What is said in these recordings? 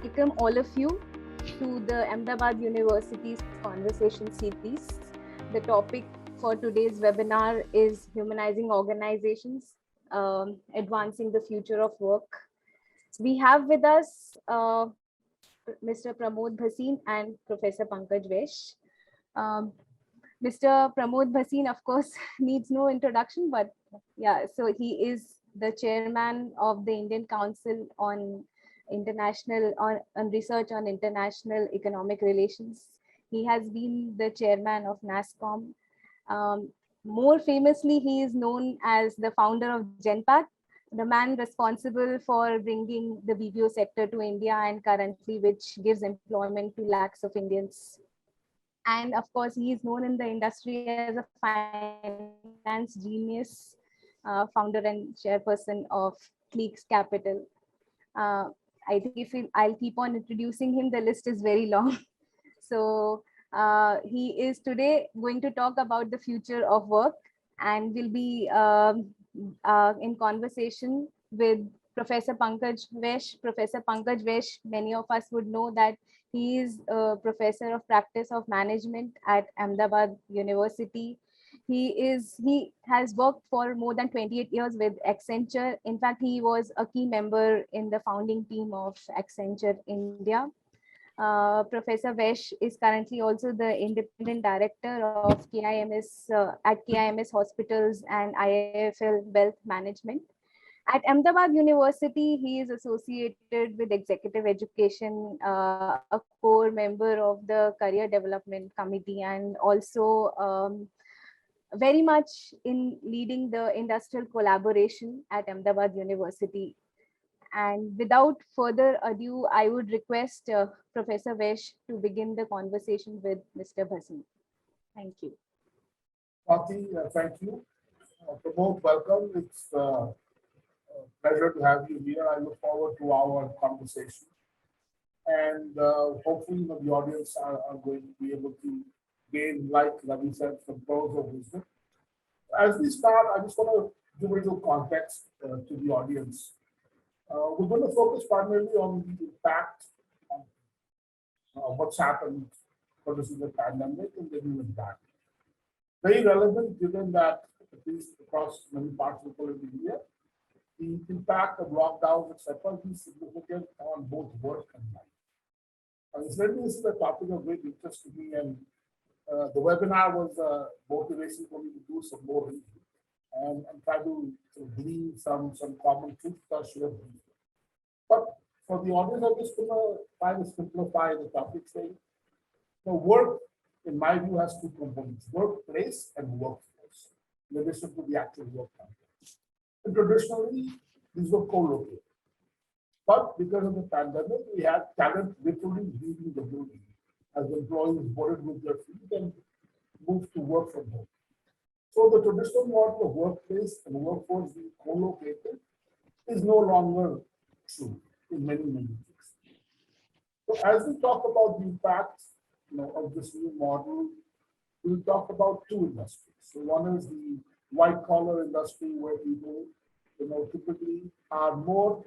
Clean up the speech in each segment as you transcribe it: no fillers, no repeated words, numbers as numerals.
welcome all of you to the Ahmedabad University's conversation series. The topic for today's webinar is Humanizing Organizations, Advancing the Future of Work. We have with us Mr. Pramod Bhasin and Professor Pankaj Vaish. Mr. Pramod Bhasin, of course, needs no introduction, but yeah, so he is the chairman of the Indian Council on Research on International Economic Relations. He has been the chairman of NASSCOM. More famously, he is known as the founder of Genpact, the man responsible for bringing the BPO sector to India and currently which gives employment to lakhs of Indians. And of course, he is known in the industry as a finance genius, founder and chairperson of Cliques Capital. I think I'll keep on introducing him, the list is very long. So he is today going to talk about the future of work, and will be in conversation with Professor Pankaj Vaish. Professor Pankaj Vaish, many of us would know that he is a professor of practice of management at Ahmedabad University. He has worked for more than 28 years with Accenture. In fact, he was a key member in the founding team of Accenture India. Professor Vaish is currently also the independent director of KIMS at KIMS Hospitals and IIFL Wealth Management. At Ahmedabad University, he is associated with executive education, a core member of the Career Development Committee, and also very much in leading the industrial collaboration at Ahmedabad University. And without further ado, I would request Professor Vaish to begin the conversation with Mr. Bhasin. Thank you. Swati, thank you. Pramod, welcome. It's a pleasure to have you here. I look forward to our conversation. And hopefully the audience are going to be able to gain, like Ravi said, some pearls of wisdom. As we start, I just want to give a little context to the audience. We're going to focus primarily on the impact of what's happened for this pandemic and the new impact. Very relevant given that, at least across many parts of India, the impact of lockdowns, etc., is significant on both work and life. Incidentally, this is a topic of great interest to me, and the webinar was a motivation for me to do some more reading and try to glean some common truths that I share with you. But for the audience, I'm just going to try to simplify the topic, saying, work, in my view, has two components: workplace and workforce, in addition to the actual work context. And traditionally, these were co-located. But because of the pandemic, we had talent literally leaving the building as employees boarded with their feet and moved to work from home. So the traditional model of workplace and workforce being co-located is no longer true in many cases. So as we talk about the impact of this new model, we'll talk about two industries. So one is the white collar industry, where people typically are more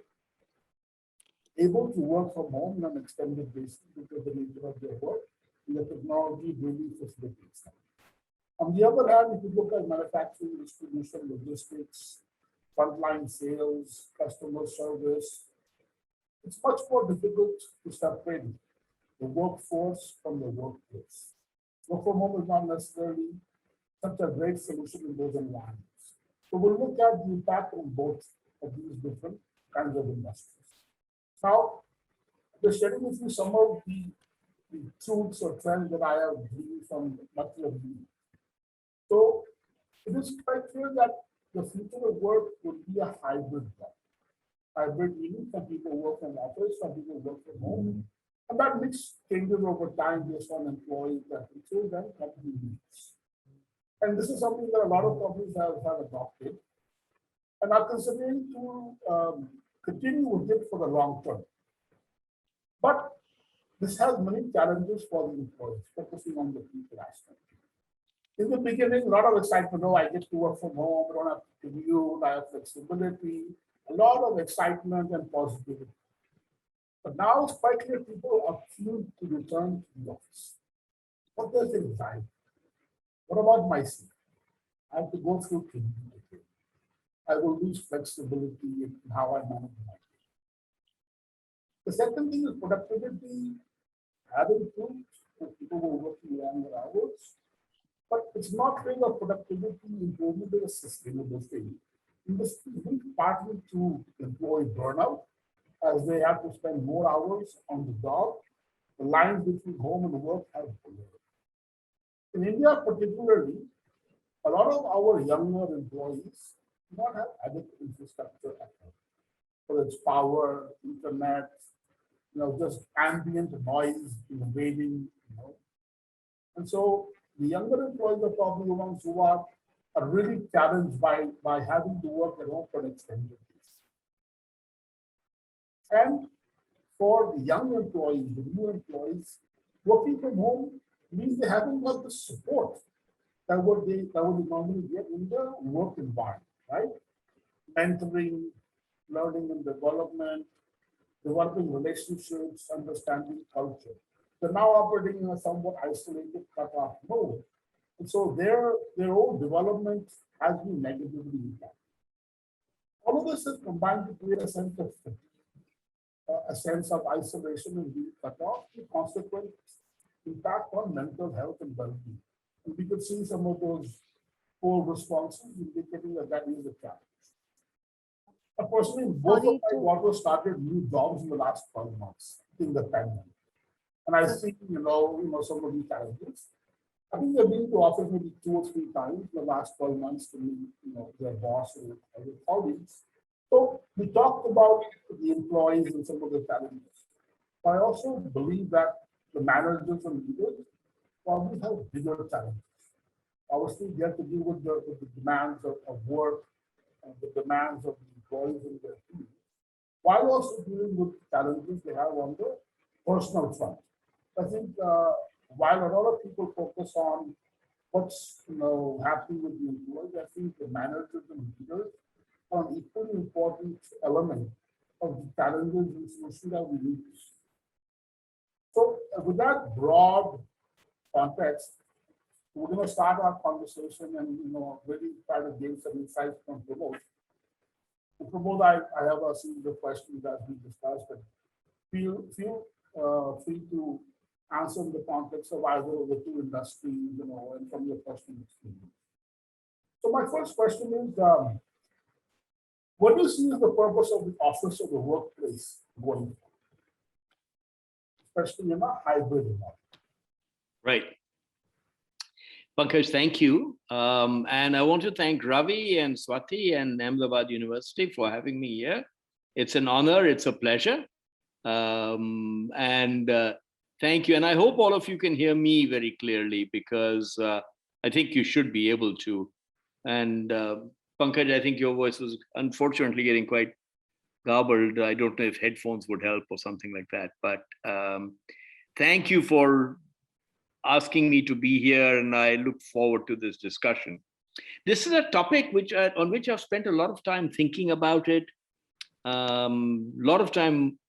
able to work from home on an extended basis because of the nature of their work, and the technology really facilitates that. On the other hand, if you look at manufacturing, distribution, logistics, frontline sales, customer service, it's much more difficult to separate the workforce from the workplace. Work from home is not necessarily such a great solution in those environments. So we'll look at the impact on both of these different kinds of industries. Now, just sharing with you some of the truths or trends that I have gleaned from much of these. So it is quite clear that the future of work would be a hybrid one. Hybrid meaning some people work from office, some people work from home. And that mix changes over time based on employee preferences and company needs. And this is something that a lot of companies have adopted and are considering to continue with it for the long term. But this has many challenges for the employees, focusing on the people aspect. In the beginning, a lot of excitement. I get to work from home, I don't have to commute, I have flexibility, a lot of excitement and positivity. But now it's quite clear people are keen to return to the office. What does anxiety? What about myself? I have to go through training again. I will lose flexibility in how I manage my day. The second thing is productivity have improved for people who are working longer hours, but it's not really a productivity improvement is a sustainable thing. In this partly to employee burnout, as they have to spend more hours on the job, the lines between home and work have blurred. In India, particularly, a lot of our younger employees do not have adequate infrastructure at home. Whether it's power, internet, just ambient noise invading, And so the younger employees are probably the ones who are really challenged by having to work at home for an extended days. And for the young employees, the new employees, working from home means they haven't got the support that would normally get in the work environment, right? Mentoring, learning and development, developing relationships, understanding culture. They're now operating in a somewhat isolated, cut-off mode. And so their own development has been negatively impacted. All of this is combined to create a sense of fatigue, a sense of isolation and being cut off, the consequent impact on mental health and well-being. And we could see some of those poor responses indicating that that is a challenge. Personally, both of my daughters started new jobs in the last 12 months in the pandemic. And I see, some of these challenges. I think they've been to office maybe 2 or 3 times in the last 12 months to meet, their boss or their colleagues. So we talked about the employees and some of the challenges. I also believe that the managers and leaders probably have bigger challenges. Obviously, they have to deal with the demands of work and the demands of the employees in their team, while also dealing with challenges they have on the personal front. I think while a lot of people focus on what's happening with the employees, I think the managers and leaders are an equally important element of the challenges and solutions that we need to see. So with that broad context, we're going to start our conversation and really try to gain some insights from Pramod. Pramod, I have a series of questions that we discussed, and feel free to answer in the context of either of the 2 industries, and from your personal experience. So my first question is, what do you see as the purpose of the office of the workplace going forward, especially in a hybrid model? Right. Pankaj, thank you. And I want to thank Ravi and Swati and Ahmedabad University for having me here. It's an honor, it's a pleasure. Thank you. And I hope all of you can hear me very clearly, because I think you should be able to. And Pankaj, I think your voice was unfortunately getting quite garbled. I don't know if headphones would help or something like that. But thank you for asking me to be here, and I look forward to this discussion. This is a topic on which I've spent a lot of time thinking about it, a lot of time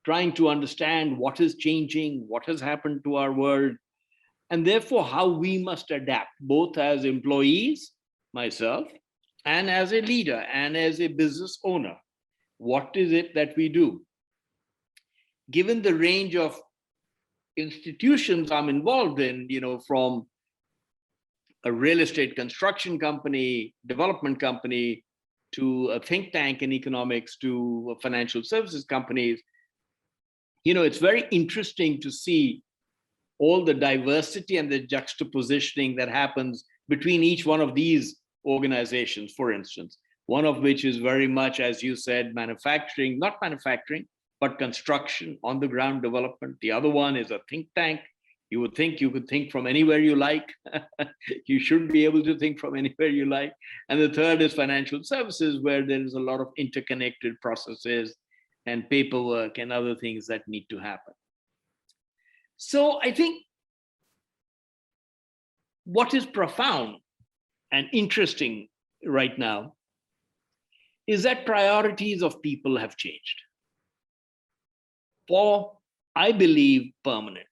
trying to understand what is changing, what has happened to our world, and therefore how we must adapt, both as employees, myself, and as a leader and as a business owner. What is it that we do? Given the range of institutions I'm involved in, from a real estate construction company, development company, to a think tank in economics, to financial services companies, it's very interesting to see all the diversity and the juxtapositioning that happens between each one of these organizations, for instance, one of which is very much, as you said, manufacturing, not manufacturing, but construction, on the ground development. The other one is a think tank. You would think you could think from anywhere you like. You should be able to think from anywhere you like. And the third is financial services, where there is a lot of interconnected processes and paperwork and other things that need to happen. So I think what is profound and interesting right now is that priorities of people have changed. for, I believe, permanently.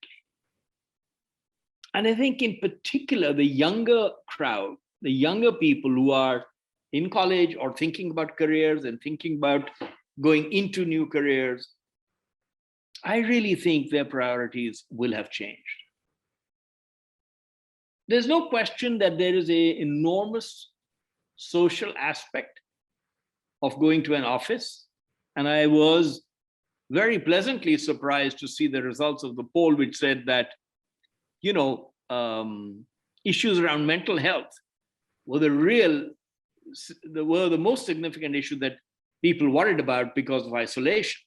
And I think in particular, the younger crowd, the younger people who are in college or thinking about careers and thinking about going into new careers, I really think their priorities will have changed. There's no question that there is an enormous social aspect of going to an office. And I was very pleasantly surprised to see the results of the poll, which said that, issues around mental health were the most significant issue that people worried about because of isolation.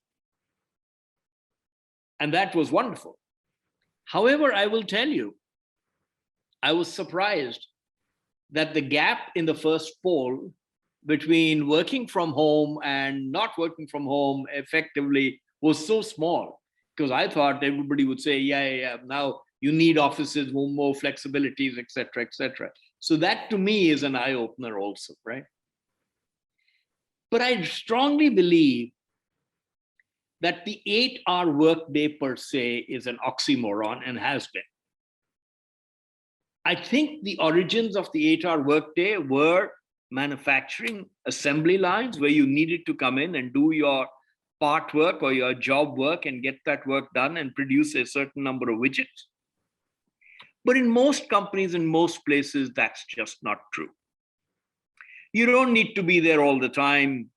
And that was wonderful. However, I will tell you, I was surprised that the gap in the first poll between working from home and not working from home effectively was so small, because I thought everybody would say, yeah, now you need offices, more flexibilities, et cetera, et cetera. So that to me is an eye-opener also, right? But I strongly believe that the 8-hour workday per se is an oxymoron and has been. I think the origins of the 8-hour workday were manufacturing assembly lines where you needed to come in and do your part work or your job work and get that work done and produce a certain number of widgets. But in most companies, in most places, that's just not true. You don't need to be there all the time.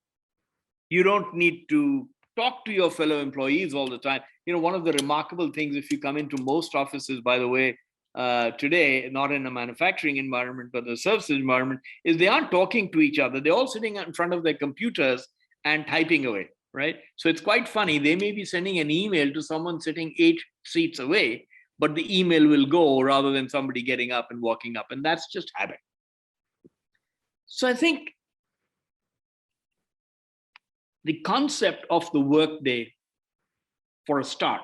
You don't need to talk to your fellow employees all the time. One of the remarkable things, if you come into most offices, by the way, today, not in a manufacturing environment, but a services environment, is they aren't talking to each other. They're all sitting in front of their computers and typing away, right? So it's quite funny. They may be sending an email to someone sitting 8 seats away, but the email will go rather than somebody getting up and walking up. And that's just habit. So I think the concept of the workday, for a start,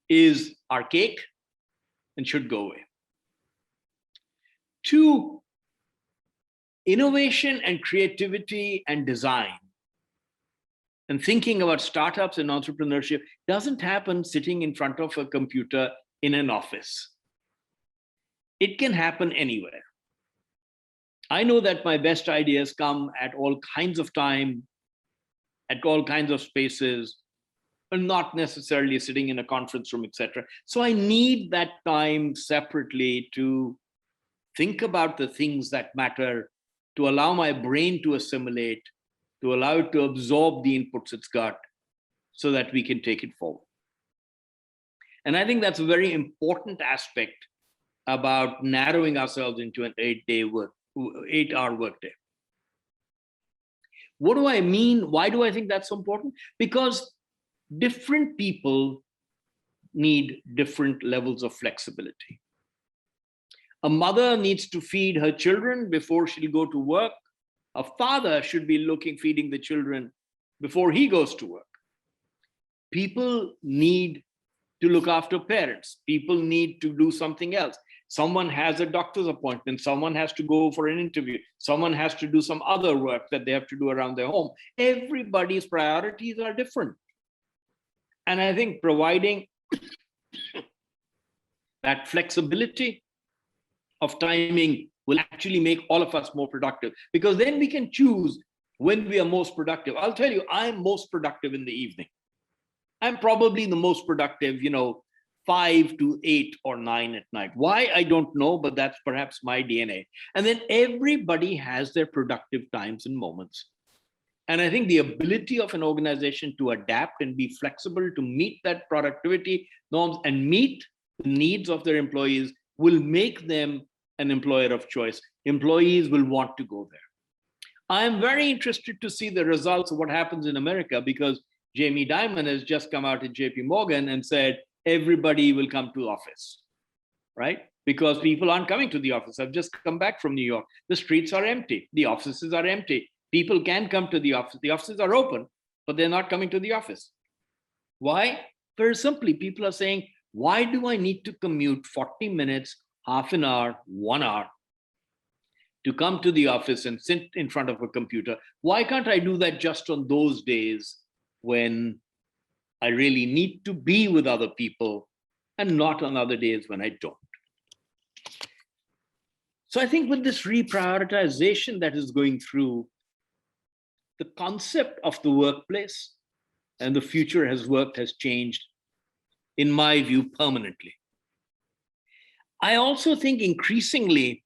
is archaic and should go away. 2, innovation and creativity and design and thinking about startups and entrepreneurship doesn't happen sitting in front of a computer in an office. It can happen anywhere. I know that my best ideas come at all kinds of time, at all kinds of spaces, and not necessarily sitting in a conference room, etc. So I need that time separately to think about the things that matter, to allow my brain to assimilate, to allow it to absorb the inputs it's got so that we can take it forward. And I think that's a very important aspect about narrowing ourselves into an 8-hour workday. What do I mean? Why do I think that's so important? Because different people need different levels of flexibility. A mother needs to feed her children before she'll go to work. A father should be feeding the children before he goes to work. People need to look after parents. People need to do something else. Someone has a doctor's appointment. Someone has to go for an interview. Someone has to do some other work that they have to do around their home. Everybody's priorities are different. And I think providing that flexibility of timing will actually make all of us more productive, because then we can choose when we are most productive. I'll tell you, I'm most productive in the evening. I'm probably the most productive, 5 to 8 or 9 at night. Why? I don't know, but that's perhaps my DNA. And then everybody has their productive times and moments. And I think the ability of an organization to adapt and be flexible to meet that productivity norms and meet the needs of their employees will make them an employer of choice. Employees will want to go there. I am very interested to see the results of what happens in America, because Jamie Dimon has just come out at JP Morgan and said, everybody will come to office, right? Because people aren't coming to the office. I've just come back from New York. The streets are empty. The offices are empty. People can come to the office. The offices are open, but they're not coming to the office. Why? Very simply, people are saying, why do I need to commute 40 minutes, half an hour, 1 hour to come to the office and sit in front of a computer? Why can't I do that just on those days when I really need to be with other people and not on other days when I don't. So I think with this reprioritization that is going through, the concept of the workplace and the future has changed, in my view, permanently. I also think increasingly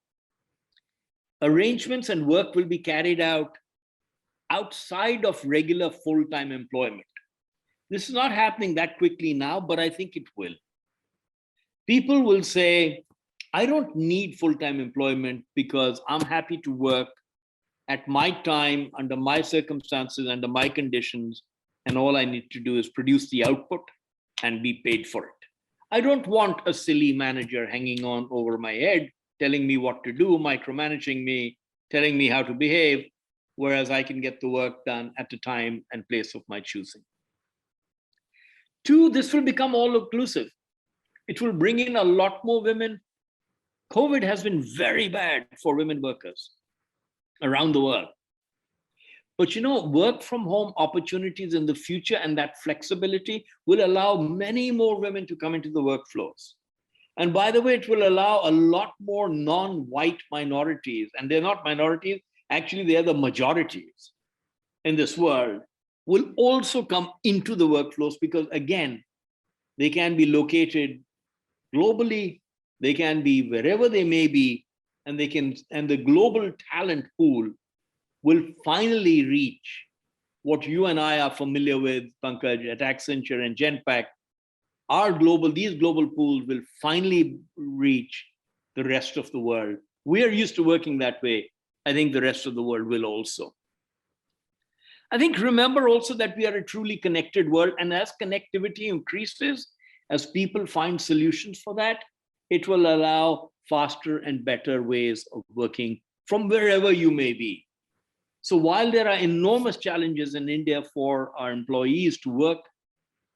arrangements and work will be carried out outside of regular full-time employment. This is not happening that quickly now, but I think it will. People will say, I don't need full-time employment because I'm happy to work at my time, under my circumstances, under my conditions, and all I need to do is produce the output and be paid for it. I don't want a silly manager hanging on over my head, telling me what to do, micromanaging me, telling me how to behave, whereas I can get the work done at a time and place of my choosing. Two, this will become all-inclusive. It will bring in a lot more women. COVID has been very bad for women workers around the world. But work from home opportunities in the future and that flexibility will allow many more women to come into the workflows. And by the way, it will allow a lot more non-white minorities, and they're not minorities, actually they're the majorities in this world, will also come into the workflows because again, they can be located globally, they can be wherever they may be, and the global talent pool will finally reach what you and I are familiar with, Pankaj, at Accenture and Genpact. These global pools will finally reach the rest of the world. We are used to working that way. I think the rest of the world will also. I think remember also that we are a truly connected world, and as connectivity increases, as people find solutions for that, it will allow faster and better ways of working from wherever you may be. So while there are enormous challenges in India for our employees to work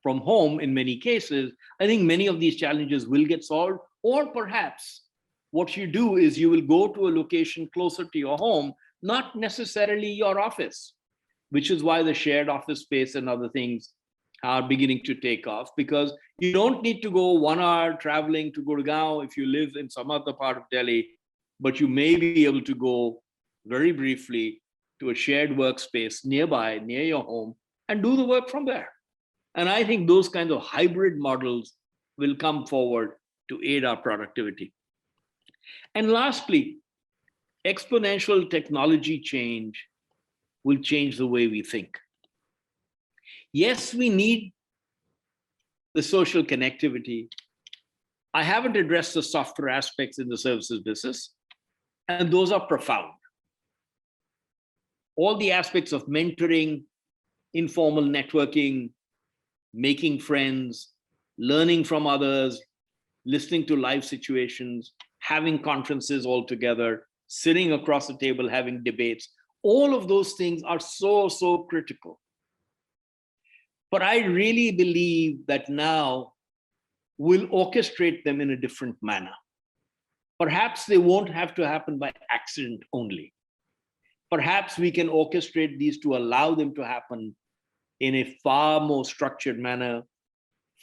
from home in many cases, I think many of these challenges will get solved. Or perhaps what you do is you will go to a location closer to your home, not necessarily your office, which is why the shared office space and other things are beginning to take off, because you don't need to go 1 hour traveling to Gurgaon if you live in some other part of Delhi, but you may be able to go very briefly to a shared workspace nearby, near your home, and do the work from there. And I think those kinds of hybrid models will come forward to aid our productivity. And lastly, exponential technology change will change the way we think. Yes, we need the social connectivity. I haven't addressed the software aspects in the services business, and those are profound. All the aspects of mentoring, informal networking, making friends, learning from others, listening to live situations, having conferences all together, sitting across the table, having debates, all of those things are so, so critical. But I really believe that now we'll orchestrate them in a different manner. Perhaps they won't have to happen by accident only. Perhaps we can orchestrate these to allow them to happen in a far more structured manner,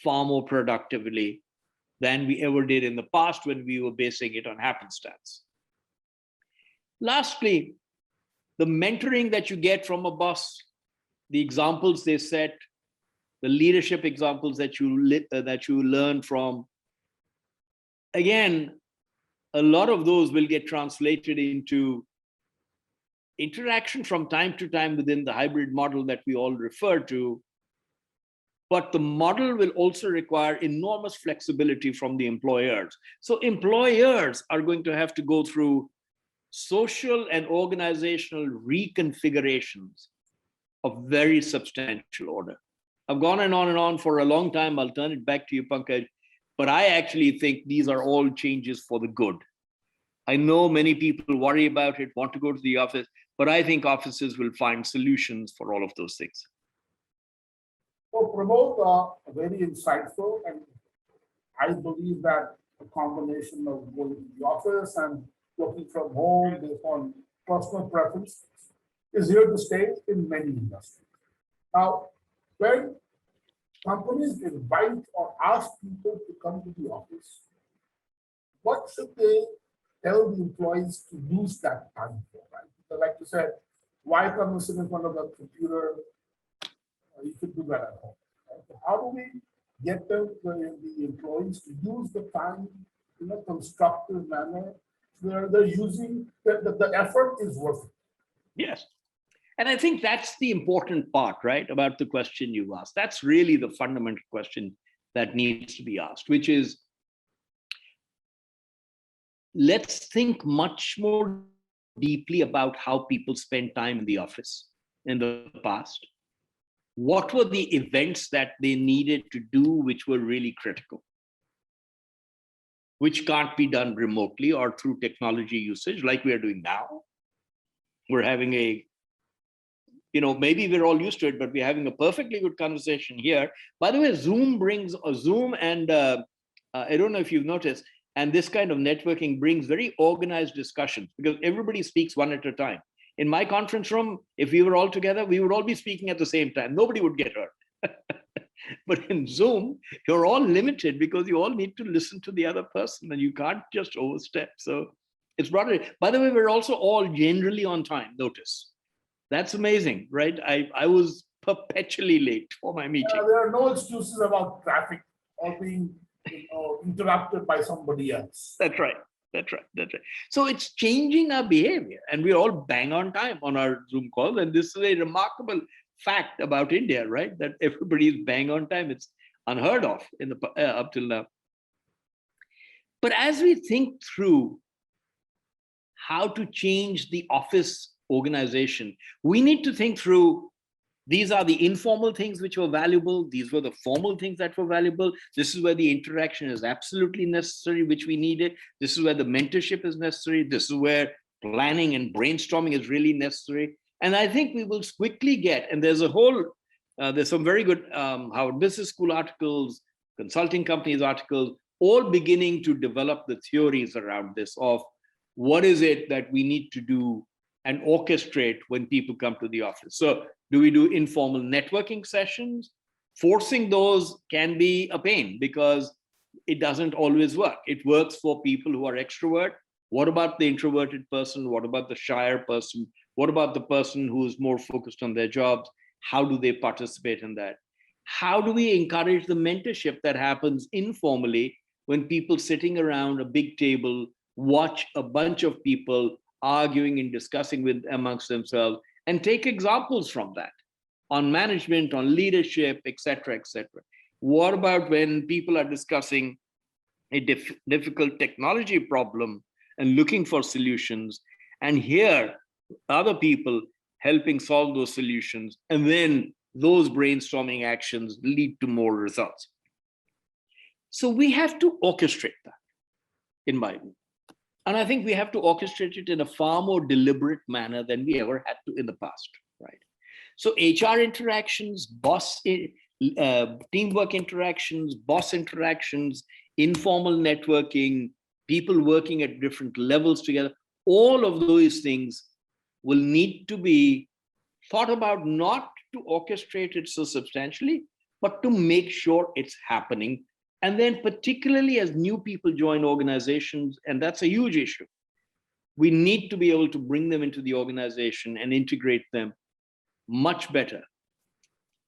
far more productively than we ever did in the past when we were basing it on happenstance. Lastly, the mentoring that you get from a boss, the examples they set, the leadership examples that you learn from, again, a lot of those will get translated into interaction from time to time within the hybrid model that we all refer to. But the model will also require enormous flexibility from the employers. So employers are going to have to go through social and organizational reconfigurations of very substantial order. I've gone and on for a long time. I'll turn it back to you, Pankaj. But I actually think these are all changes for the good. I know many people worry about it, want to go to the office, but I think offices will find solutions for all of those things. So Pramod, very insightful, and I believe that a combination of going to the office and working from home based on personal preference is here to stay in many industries. Now, when companies invite or ask people to come to the office, what should they tell the employees to use that time for, right? Because like you said, why come and sit in front of a computer? You could do that at home. Right? So how do we get the employees to use the time in a constructive manner where they're using, the effort is worth it? Yes. And I think that's the important part, right, about the question you asked. That's really the fundamental question that needs to be asked, which is, let's think much more deeply about how people spend time in the office in the past. What were the events that they needed to do which were really critical, which can't be done remotely or through technology usage like we are doing now? We're having a, maybe we're all used to it, but we're having a perfectly good conversation here. By the way, Zoom and I don't know if you've noticed, and this kind of networking brings very organized discussions because everybody speaks one at a time. In my conference room, if we were all together, we would all be speaking at the same time. Nobody would get hurt. But in Zoom, you're all limited because you all need to listen to the other person and you can't just overstep. So it's broader. By the way, we're also all generally on time, notice. That's amazing, right? I was perpetually late for my meeting. There are no excuses about traffic or being interrupted by somebody else. That's right. So it's changing our behavior, and we're all bang on time on our Zoom calls. And this is a remarkable fact about India, right? That everybody is bang on time. It's unheard of in the up till now. But as we think through how to change the office organization, we need to think through, these are the informal things which were valuable. These were the formal things that were valuable. This is where the interaction is absolutely necessary, which we needed. This is where the mentorship is necessary. This is where planning and brainstorming is really necessary. And I think we will quickly get, and there's some very good Harvard Business School articles, consulting companies articles, all beginning to develop the theories around this of what is it that we need to do and orchestrate when people come to the office. So do we do informal networking sessions? Forcing those can be a pain because it doesn't always work. It works for people who are extrovert. What about the introverted person? What about the shyer person? What about the person who is more focused on their jobs? How do they participate in that? How do we encourage the mentorship that happens informally when people sitting around a big table watch a bunch of people arguing and discussing amongst themselves, and take examples from that on management, on leadership, etc., etc. What about when people are discussing a difficult technology problem and looking for solutions, and here other people helping solve those solutions, and then those brainstorming actions lead to more results? So we have to orchestrate that, in my view. And I think we have to orchestrate it in a far more deliberate manner than we ever had to in the past, right? So HR interactions, teamwork interactions, boss interactions, informal networking, people working at different levels together, all of those things will need to be thought about, not to orchestrate it so substantially, but to make sure it's happening. And then particularly as new people join organizations, and that's a huge issue, we need to be able to bring them into the organization and integrate them much better.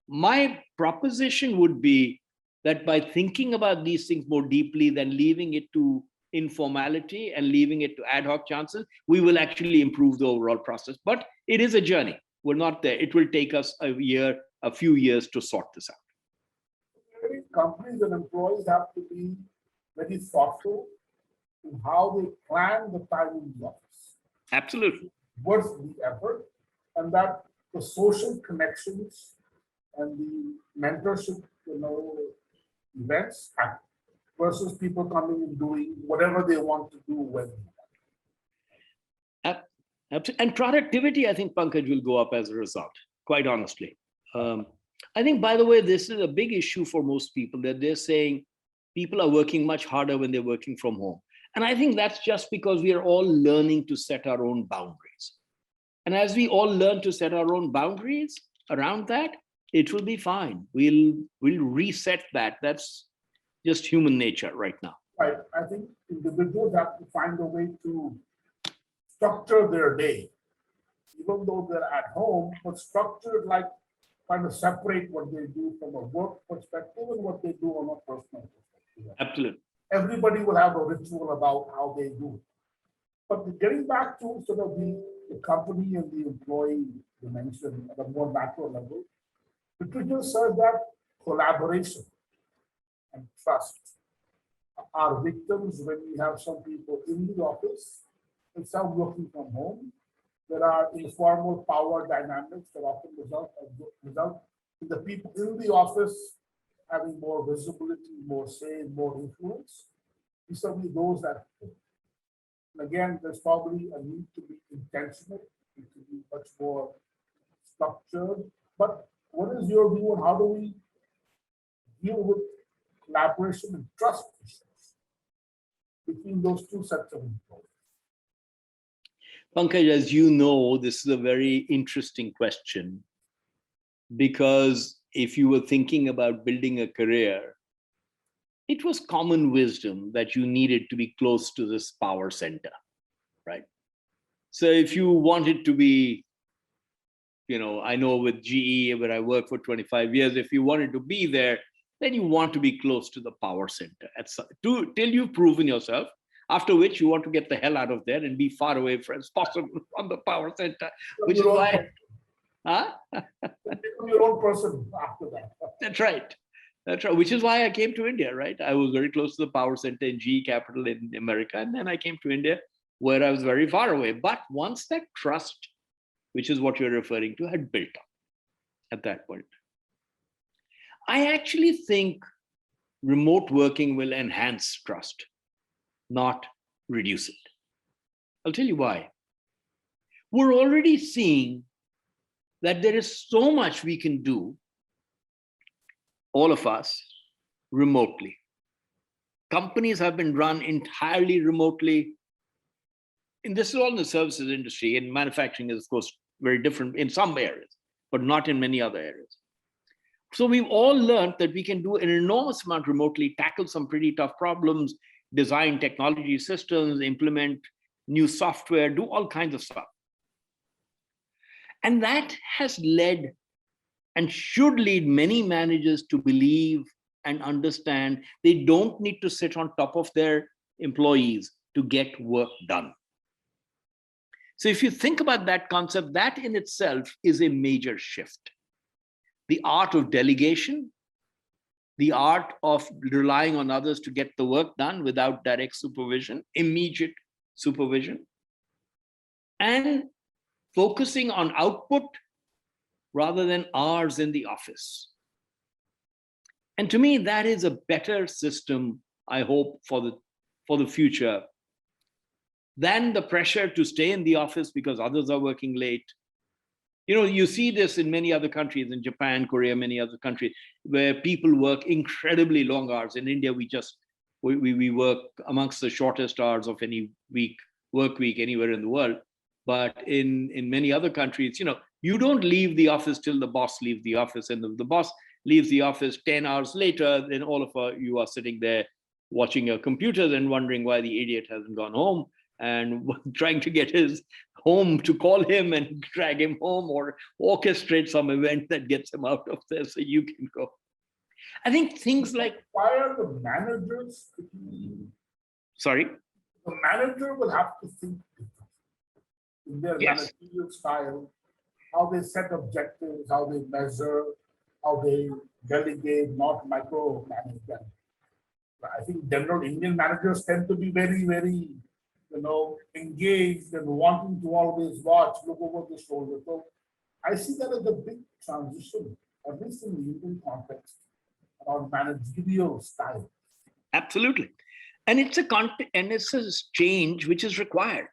My proposition would be that by thinking about these things more deeply than leaving it to informality and leaving it to ad hoc chances, we will actually improve the overall process. But it is a journey. We're not there. It will take us a few years to sort this out. Companies and employees have to be very thoughtful in how they plan the time in the office. Absolutely. Worth the effort, and that the social connections and the mentorship, events happen versus people coming and doing whatever they want to do when they want. And productivity, I think, Pankaj, will go up as a result, quite honestly. I think, by the way, this is a big issue for most people, that they're saying people are working much harder when they're working from home. And I think that's just because we are all learning to set our own boundaries. And as we all learn to set our own boundaries around that, it will be fine. We'll reset that. That's just human nature right now. Right. I think individuals have to find a way to structure their day, even though they're at home, but structure it like kind of separate what they do from a work perspective and what they do on a personal perspective. Absolutely. Everybody will have a ritual about how they do it. But getting back to sort of the company and the employee dimension at a more macro level, literature says that collaboration and trust are victims when we have some people in the office and some working from home. There are informal power dynamics that often result in the people in the office having more visibility, more say, more influence. These are those that, and again, there's probably a need to be intentional, need to be much more structured. But what is your view on how do we deal with collaboration and trust issues between those two sets of employees? Pankaj, as you know, this is a very interesting question, because if you were thinking about building a career, it was common wisdom that you needed to be close to this power center, right? So if you wanted to be, I know with GE, where I worked for 25 years, if you wanted to be there, then you want to be close to the power center till you've proven yourself, after which you want to get the hell out of there and be far away as possible from the power center, which is why... Huh? Become your own person after that. That's right. That's right. Which is why I came to India, right? I was very close to the power center in GE Capital in America. And then I came to India, where I was very far away. But once that trust, which is what you're referring to, had built up at that point, I actually think remote working will enhance trust, not reduce it. I'll tell you why. We're already seeing that there is so much we can do, all of us, remotely. Companies have been run entirely remotely. And this is all in the services industry, and manufacturing is, of course, very different in some areas, but not in many other areas. So we've all learned that we can do an enormous amount remotely, tackle some pretty tough problems, design technology systems, implement new software, do all kinds of stuff. And that has led and should lead many managers to believe and understand they don't need to sit on top of their employees to get work done. So if you think about that concept, that in itself is a major shift. The art of delegation, the art of relying on others to get the work done without direct supervision, immediate supervision, and focusing on output rather than hours in the office. And to me, that is a better system, I hope, for the future than the pressure to stay in the office because others are working late. You see this in many other countries, in Japan, Korea, many other countries, where people work incredibly long hours. In India, we work amongst the shortest hours of any work week anywhere in the world. But in many other countries, you don't leave the office till the boss leaves the office, and the boss leaves the office 10 hours later, then all of you are sitting there watching your computers and wondering why the idiot hasn't gone home, and trying to get his home to call him and drag him home or orchestrate some event that gets him out of there so you can go. I think things like... Why are the managers... Sorry? The manager will have to think in their managerial style, how they set objectives, how they measure, how they delegate, not micromanage them. I think general Indian managers tend to be very, very, engaged and wanting to always watch, look over the shoulder. So I see that as a big transition, at least in the Indian context, around managerial style. Absolutely. And it's a change which is required.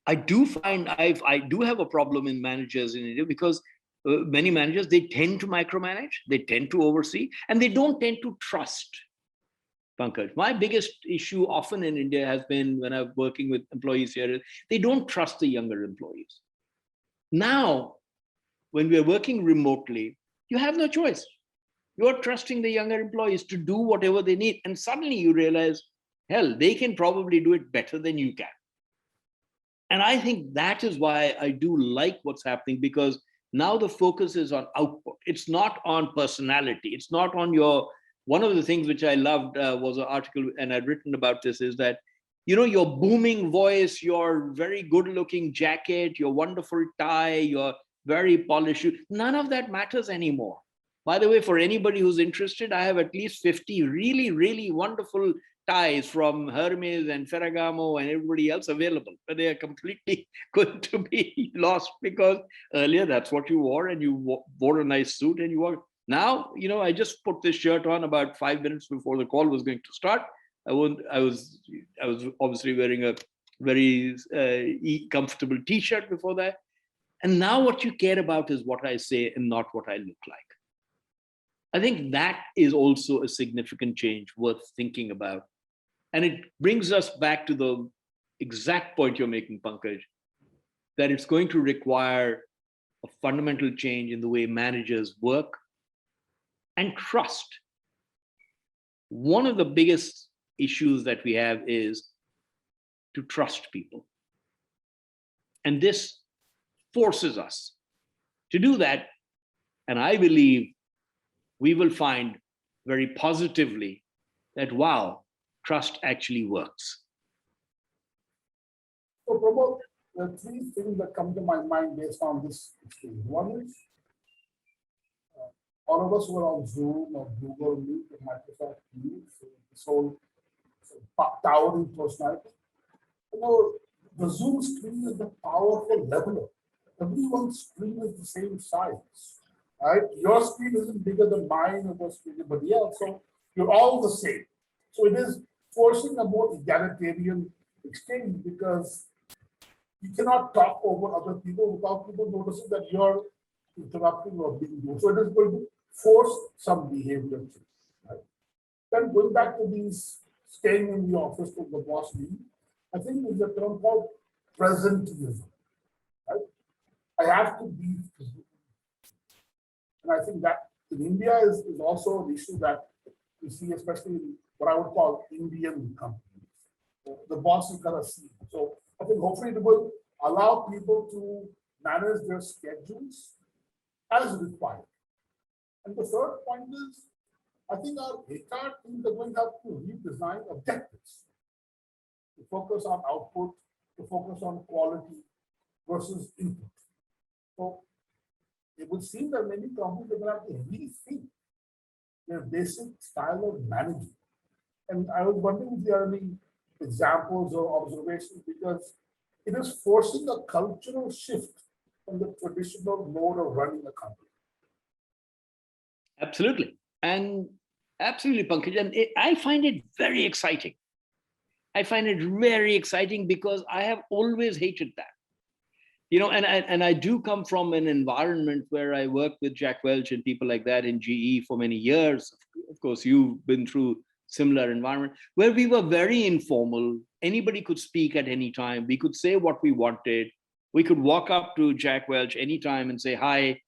I do find I do have a problem in managers in India because many managers, they tend to micromanage, they tend to oversee, and they don't tend to trust. Pankaj, my biggest issue often in India has been when I'm working with employees here, they don't trust the younger employees. Now, when we're working remotely, You have no choice. You're trusting the younger employees to do whatever they need. And suddenly you realize, hell, they can probably do it better than you can. And I think that is why I do like what's happening, because now the focus is on output. It's not on personality. It's not on your, one of the things which I loved was an article, and I'd written about this, is that, your booming voice, your very good looking jacket, your wonderful tie, your very polished shoe, none of that matters anymore. By the way, for anybody who's interested, I have at least 50 really, really wonderful ties from Hermes and Ferragamo and everybody else available, but they are completely going to be lost, because earlier that's what you wore, and you wore a nice suit and you wore. Now, I just put this shirt on about 5 minutes before the call was going to start. I was obviously wearing a very comfortable t-shirt before that. And now what you care about is what I say and not what I look like. I think that is also a significant change worth thinking about. And it brings us back to the exact point you're making, Pankaj, that it's going to require a fundamental change in the way managers work and trust. One of the biggest issues that we have is to trust people. And this forces us to do that. And I believe we will find very positively that, wow, trust actually works. So, Pramod, there are three things that come to my mind based on this experience. One is, all of us were on Zoom or Google Meet or Microsoft Teams, this whole towering personality. The Zoom screen is the powerful leveler. Everyone's screen is the same size, right? Your screen isn't bigger than mine or the screen of anybody else, so you're all the same. So it is forcing a more egalitarian exchange, because you cannot talk over other people without people noticing that you're interrupting or being rude. So it is going to force some behavior change, right? Then going back to these staying in the office with the boss meeting, I think there's a term called presenteeism, right? I have to be physical. And I think that in India is also an issue that we see, especially in what I would call Indian companies. The boss is going to see. So I think hopefully it will allow people to manage their schedules as required. And the third point is, I think our HR teams are going to have to redesign objectives to focus on output, to focus on quality versus input. So it would seem that many companies are going to have to rethink their basic style of managing. And I was wondering if there are any examples or observations, because it is forcing a cultural shift from the traditional mode of running a company. Absolutely. And absolutely, Pankaj. And I find it very exciting. I find it very exciting because I have always hated that. And I do come from an environment where I worked with Jack Welch and people like that in GE for many years. Of course, you've been through similar environment where we were very informal. Anybody could speak at any time. We could say what we wanted. We could walk up to Jack Welch anytime and say, "Hi,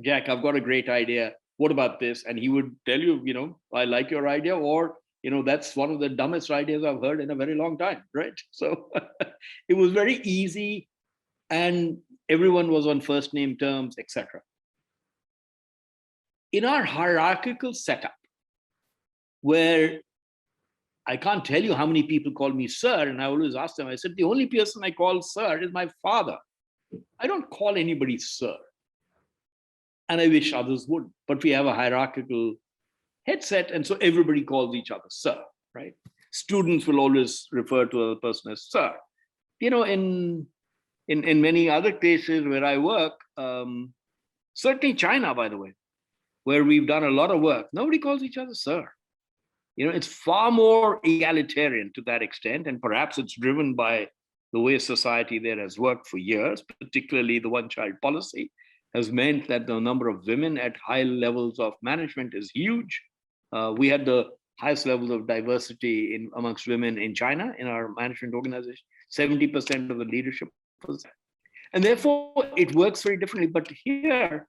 Jack, I've got a great idea. What about this?" And he would tell you, "I like your idea," or, "That's one of the dumbest ideas I've heard in a very long time," right? So it was very easy, and everyone was on first name terms, etc. In our hierarchical setup, where I can't tell you how many people call me sir, and I always ask them, I said, the only person I call sir is my father. I don't call anybody sir. And I wish others would, but we have a hierarchical headset, and so everybody calls each other sir, right? Students will always refer to a person as sir. In many other places where I work, certainly China, by the way, where we've done a lot of work, nobody calls each other sir. It's far more egalitarian to that extent, and perhaps it's driven by the way society there has worked for years, particularly the one-child policy has meant that the number of women at high levels of management is huge. We had the highest levels of diversity amongst women in China in our management organization. 70% of the leadership was that. And therefore, it works very differently. But here,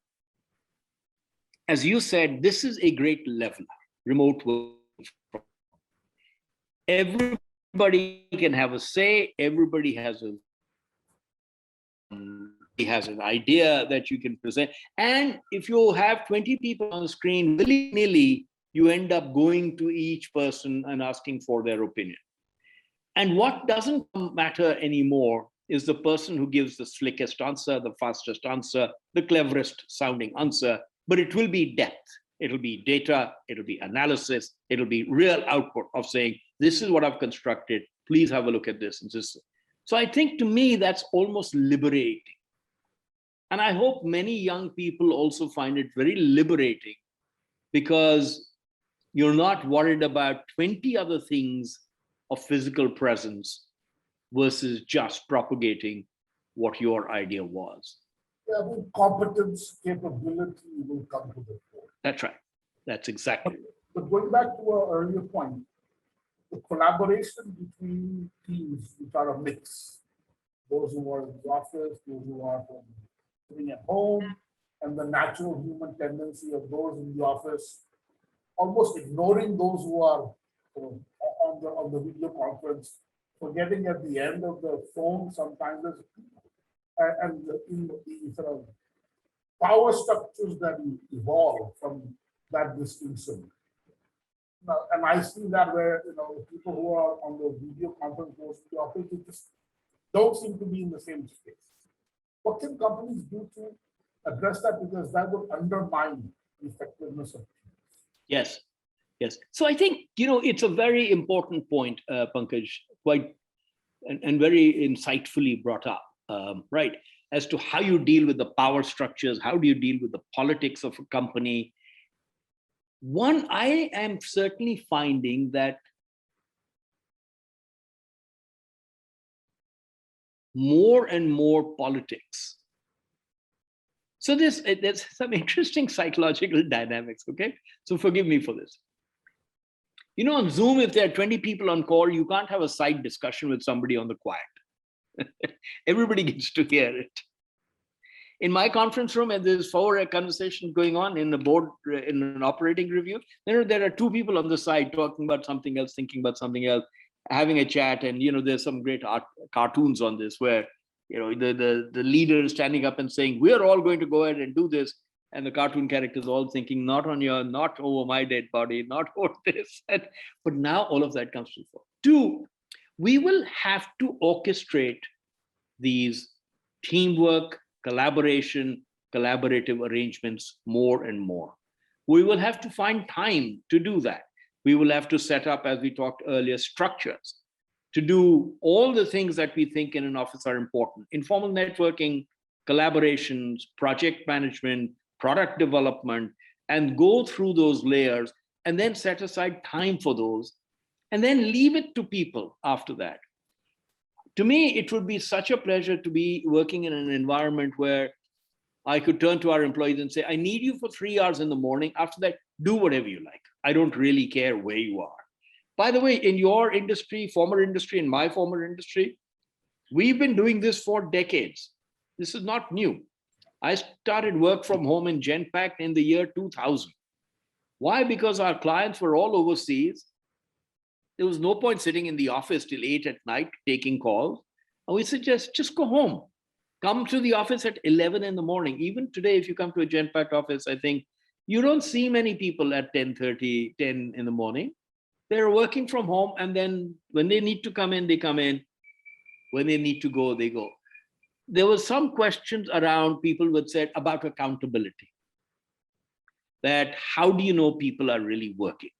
as you said, this is a great leveler, remote work. Everybody can have a say, everybody has an idea that you can present. And if you have 20 people on the screen, willy-nilly, you end up going to each person and asking for their opinion. And what doesn't matter anymore is the person who gives the slickest answer, the fastest answer, the cleverest sounding answer, but it will be depth. It'll be data, it'll be analysis, it'll be real output of saying, this is what I've constructed, please have a look at this. And this. So I think to me, that's almost liberating. And I hope many young people also find it very liberating, because you're not worried about 20 other things of physical presence versus just propagating what your idea was. Yeah, I mean, competence, capability will come to the fore. That's right. That's exactly. But going back to our earlier point, the collaboration between teams, which are a mix, those who are in the office, those who are sitting at home, and the natural human tendency of those in the office, almost ignoring those who are on the video conference, forgetting at the end of the phone sometimes there's and in the sort of power structures that evolve from that distinction. Now, and I see that where people who are on the video conference in the office just don't seem to be in the same space. What can companies do to address that? Because that would undermine the effectiveness of teams. Yes, yes. So I think, it's a very important point, Pankaj, quite and very insightfully brought up, right? As to how you deal with the power structures, how do you deal with the politics of a company? One, I am certainly finding that more and more politics. So there's some interesting psychological dynamics, okay? So forgive me for this. On Zoom, if there are 20 people on call, you can't have a side discussion with somebody on the quiet. Everybody gets to hear it. In my conference room, and there's 4 conversations going on in the board, in an operating review, there are 2 people on the side talking about something else, thinking about something else, having a chat. And, there's some great cartoons on this where, the leader is standing up and saying, we're all going to go ahead and do this. And the cartoon characters all thinking, not over my dead body, not over this. But now all of that comes to the fore. 2, we will have to orchestrate these teamwork, collaboration, collaborative arrangements more and more. We will have to find time to do that. We will have to set up, as we talked earlier, structures to do all the things that we think in an office are important. Informal networking, collaborations, project management, product development, and go through those layers and then set aside time for those and then leave it to people after that. To me, it would be such a pleasure to be working in an environment where I could turn to our employees and say, I need you for 3 hours in the morning. After that, do whatever you like. I don't really care where you are. By the way, in your industry, former industry, in my former industry, we've been doing this for decades. This is not new. I started work from home in Genpact in the year 2000. Why? Because our clients were all overseas. There was no point sitting in the office till 8 at night taking calls. And we suggest just go home. Come to the office at 11 in the morning. Even today, if you come to a Genpact office, I think you don't see many people at 10:30, 10 in the morning. They're working from home. And then when they need to come in, they come in. When they need to go, they go. There were some questions around, people would say, about accountability. That how do you know people are really working?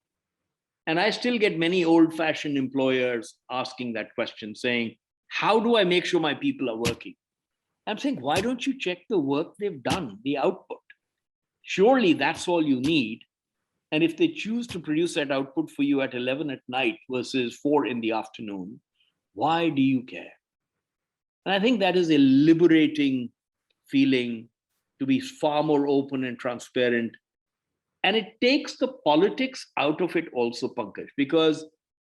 And I still get many old-fashioned employers asking that question, saying, how do I make sure my people are working? I'm saying, why don't you check the work they've done, the output? Surely that's all you need. And if they choose to produce that output for you at 11 at night versus 4 in the afternoon, why do you care? And I think that is a liberating feeling, to be far more open and transparent. And it takes the politics out of it also, Pankaj, because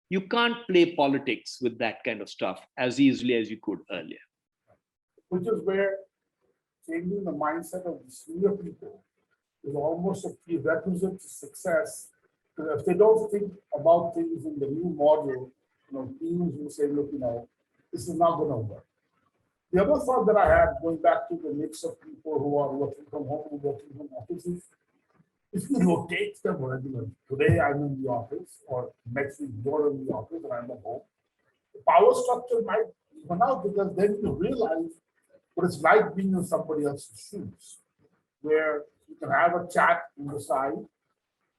you can't play politics with that kind of stuff as easily as you could earlier. Which is where changing the mindset of the senior people is almost a prerequisite to success. Because if they don't think about things in the new model, teams will say, look, this is not going to work. The other thought that I had, going back to the mix of people who are working from home and working from offices, if you rotate them regularly, today I'm in the office, or next week you're in the office and I'm at home, the power structure might even out, because then you realize what it's like being in somebody else's shoes, where you can have a chat on the side,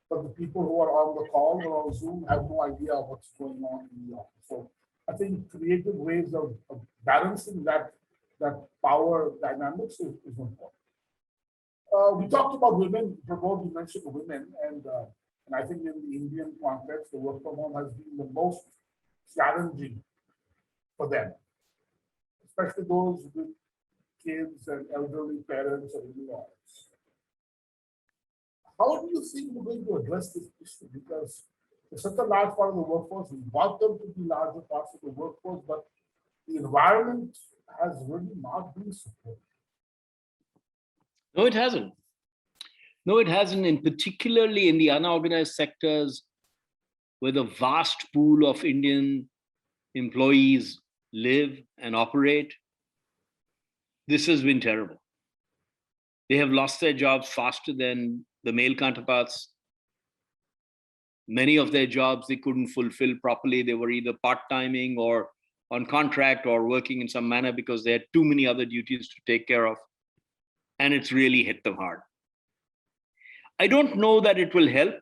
but the people who are on the call or on Zoom have no idea what's going on in the office. So I think creative ways of balancing that power dynamics is important. We talked about women. Pramod, you mentioned women, and I think in the Indian context, the work from home has been the most challenging for them, especially those with kids and elderly parents and in-laws. How do you think we're going to address this issue? Because it's such a large part of the workforce. We want them to be larger parts of the workforce, but the environment has really not been supported. No, it hasn't. No, it hasn't. And particularly in the unorganized sectors, where the vast pool of Indian employees live and operate, this has been terrible. They have lost their jobs faster than the male counterparts. Many of their jobs they couldn't fulfill properly. They were either part-timing or on contract or working in some manner because they had too many other duties to take care of. And it's really hit them hard. I don't know that it will help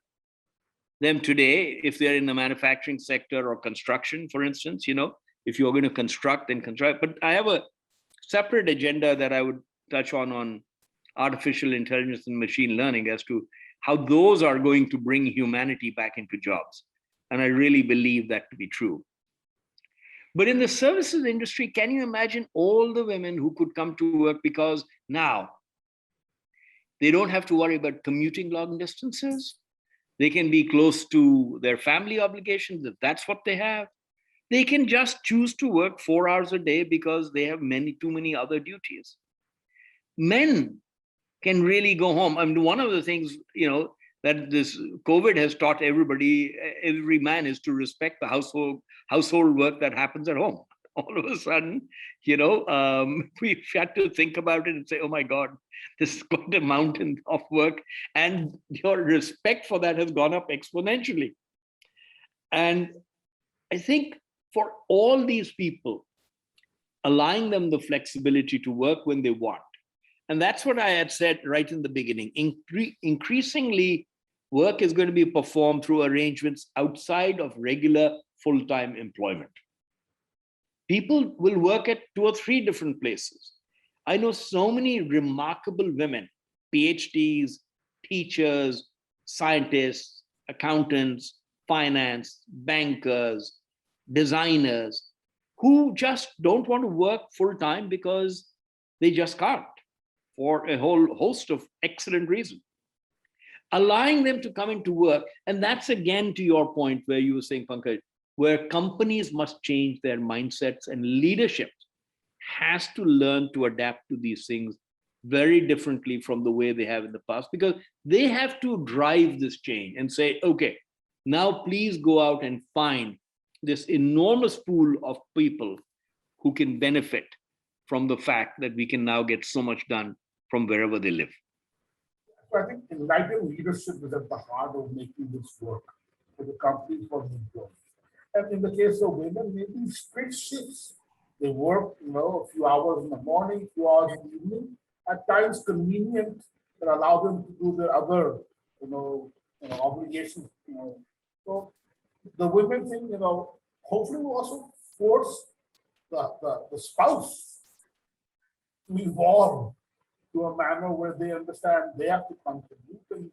them today if they're in the manufacturing sector or construction, for instance. If you're going to construct, then construct. But I have a separate agenda that I would touch on artificial intelligence and machine learning as to how those are going to bring humanity back into jobs. And I really believe that to be true. But in the services industry, can you imagine all the women who could come to work because now they don't have to worry about commuting long distances. They can be close to their family obligations if that's what they have. They can just choose to work 4 hours a day because they have too many other duties. Men can really go home. I mean, one of the things, that this COVID has taught everybody, every man, is to respect the household work that happens at home. All of a sudden, we had to think about it and say, oh my God, this is quite a mountain of work. And your respect for that has gone up exponentially. And I think for all these people, allowing them the flexibility to work when they want. And that's what I had said right in the beginning. Increasingly, work is going to be performed through arrangements outside of regular full-time employment. People will work at 2 or 3 different places. I know so many remarkable women, PhDs, teachers, scientists, accountants, finance, bankers, designers, who just don't want to work full-time because they just can't, for a whole host of excellent reasons. Allowing them to come into work, and that's again to your point where you were saying, Pankaj, where companies must change their mindsets, and leadership has to learn to adapt to these things very differently from the way they have in the past, because they have to drive this change and say, okay, now please go out and find this enormous pool of people who can benefit from the fact that we can now get so much done from wherever they live. So I think enlightened leadership is at the heart of making this work for the company, for the employees. And in the case of women, maybe split shifts. They work, a few hours in the morning, a few hours in the evening, at times convenient, that allow them to do their other, obligations. So the women thing, hopefully will also force the spouse to evolve to a manner where they understand they have to contribute and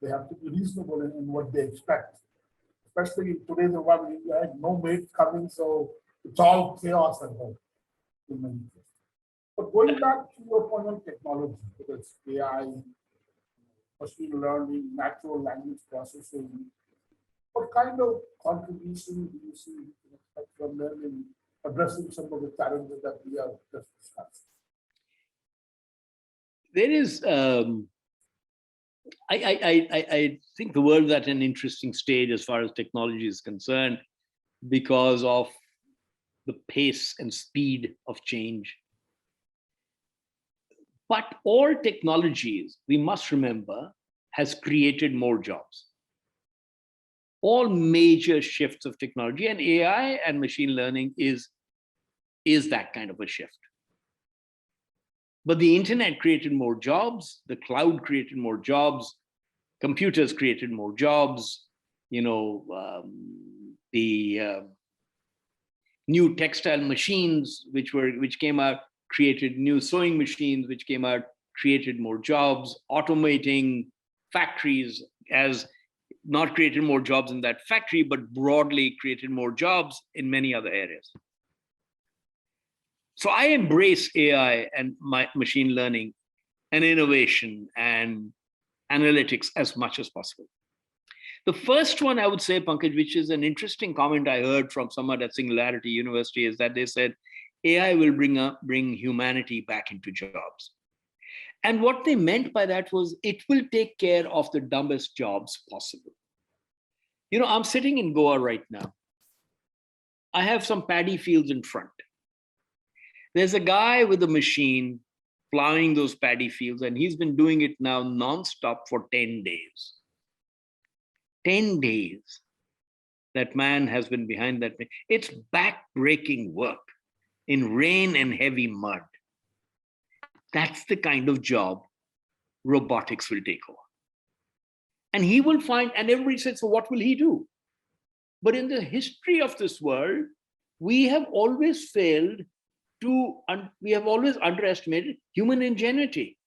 they have to be reasonable in what they expect. Especially in today's environment, you have no mates coming, so it's all chaos at home. But going back to your point on technology, whether it's AI, machine learning, natural language processing, what kind of contribution do you see we can expect from them in addressing some of the challenges that we have just discussed? There is I think the world's at an interesting stage as far as technology is concerned because of the pace and speed of change. But all technologies, we must remember, has created more jobs. All major shifts of technology, and AI and machine learning is that kind of a shift. But the internet created more jobs, the cloud created more jobs, computers created more jobs, the new textile machines which came out created new sewing machines which came out, created more jobs. Automating factories as not created more jobs in that factory, but broadly created more jobs in many other areas. So I embrace AI and machine learning and innovation and analytics as much as possible. The first one I would say, Pankaj, which is an interesting comment I heard from someone at Singularity University, is that they said AI will bring humanity back into jobs. And what they meant by that was it will take care of the dumbest jobs possible. I'm sitting in Goa right now. I have some paddy fields in front. There's a guy with a machine plowing those paddy fields, and he's been doing it now nonstop for 10 days. 10 days that man has been behind that. It's back-breaking work in rain and heavy mud. That's the kind of job robotics will take over. And he will find, and everybody says, so what will he do? But in the history of this world, we have always underestimated human ingenuity.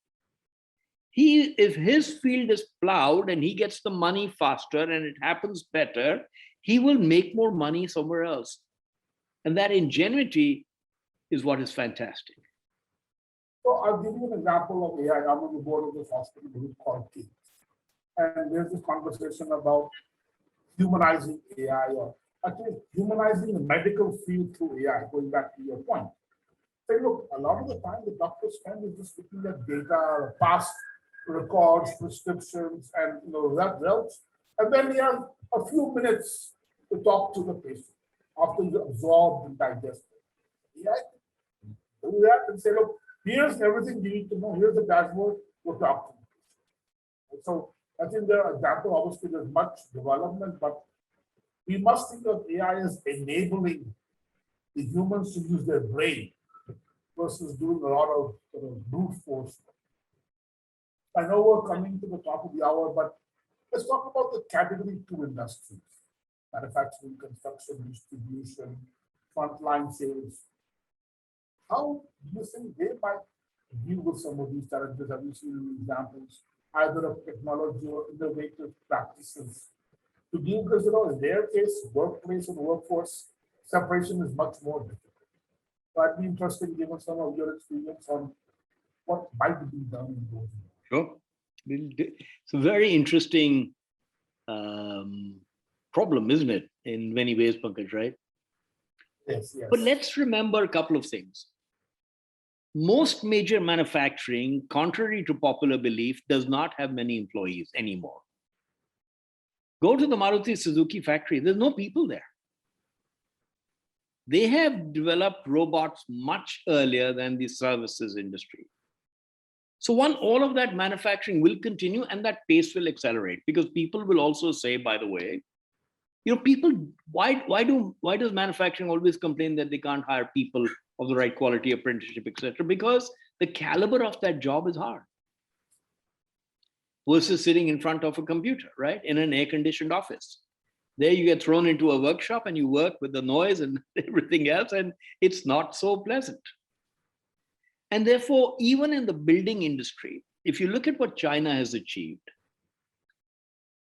If his field is plowed and he gets the money faster and it happens better, he will make more money somewhere else. And that ingenuity is what is fantastic. So I'll give you an example of AI. I'm on the board of this hospital group called KIMS. And there's this conversation about humanizing AI, or actually humanizing the medical field through AI, going back to your point. Say, look, a lot of the time the doctors spend is just looking at data, past records, prescriptions, and results. And then we have a few minutes to talk to the patient after you absorbed and digested. AI do that and say, look, here's everything you need to know. Here's the dashboard. We'll talk to you. So I think there are examples. Obviously, there's much development, but we must think of AI as enabling the humans to use their brain versus doing a lot of brute force. I know we're coming to the top of the hour, but let's talk about the category 2 industries: manufacturing, construction, distribution, frontline sales. How do you think they might deal with some of these challenges? Have you seen examples, either of technology or innovative practices to deal with? In their case, workplace and workforce separation is much more difficult. So I'd be interested in giving some of your experience on what might be done in those. Sure. It's a very interesting problem, isn't it? In many ways, Pankaj, right? Yes, yes. But let's remember a couple of things. Most major manufacturing, contrary to popular belief, does not have many employees anymore. Go to the Maruti Suzuki factory, there's no people there. They have developed robots much earlier than the services industry. So all of that manufacturing will continue and that pace will accelerate, because people will also say, by the way, why does manufacturing always complain that they can't hire people of the right quality, apprenticeship, etc.? Because the caliber of that job is hard versus sitting in front of a computer, right? In an air-conditioned office. There you get thrown into a workshop and you work with the noise and everything else, and it's not so pleasant. And therefore, even in the building industry, if you look at what China has achieved,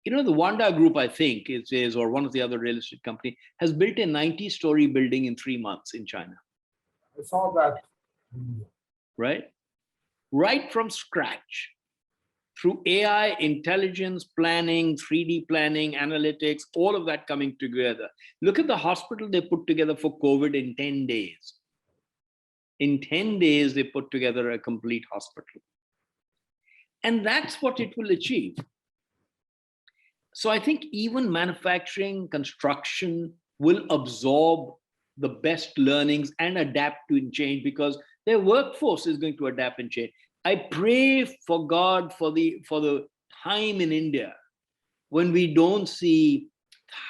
the Wanda Group, I think, or one of the other real estate company, has built a 90-story building in 3 months in China. I saw that. Right from scratch, through AI, intelligence, planning, 3D planning, analytics, all of that coming together. Look at the hospital they put together for COVID in 10 days. In 10 days, they put together a complete hospital. And that's what it will achieve. So I think even manufacturing, construction will absorb the best learnings and adapt to change because their workforce is going to adapt and change. I pray for God for the time in India when we don't see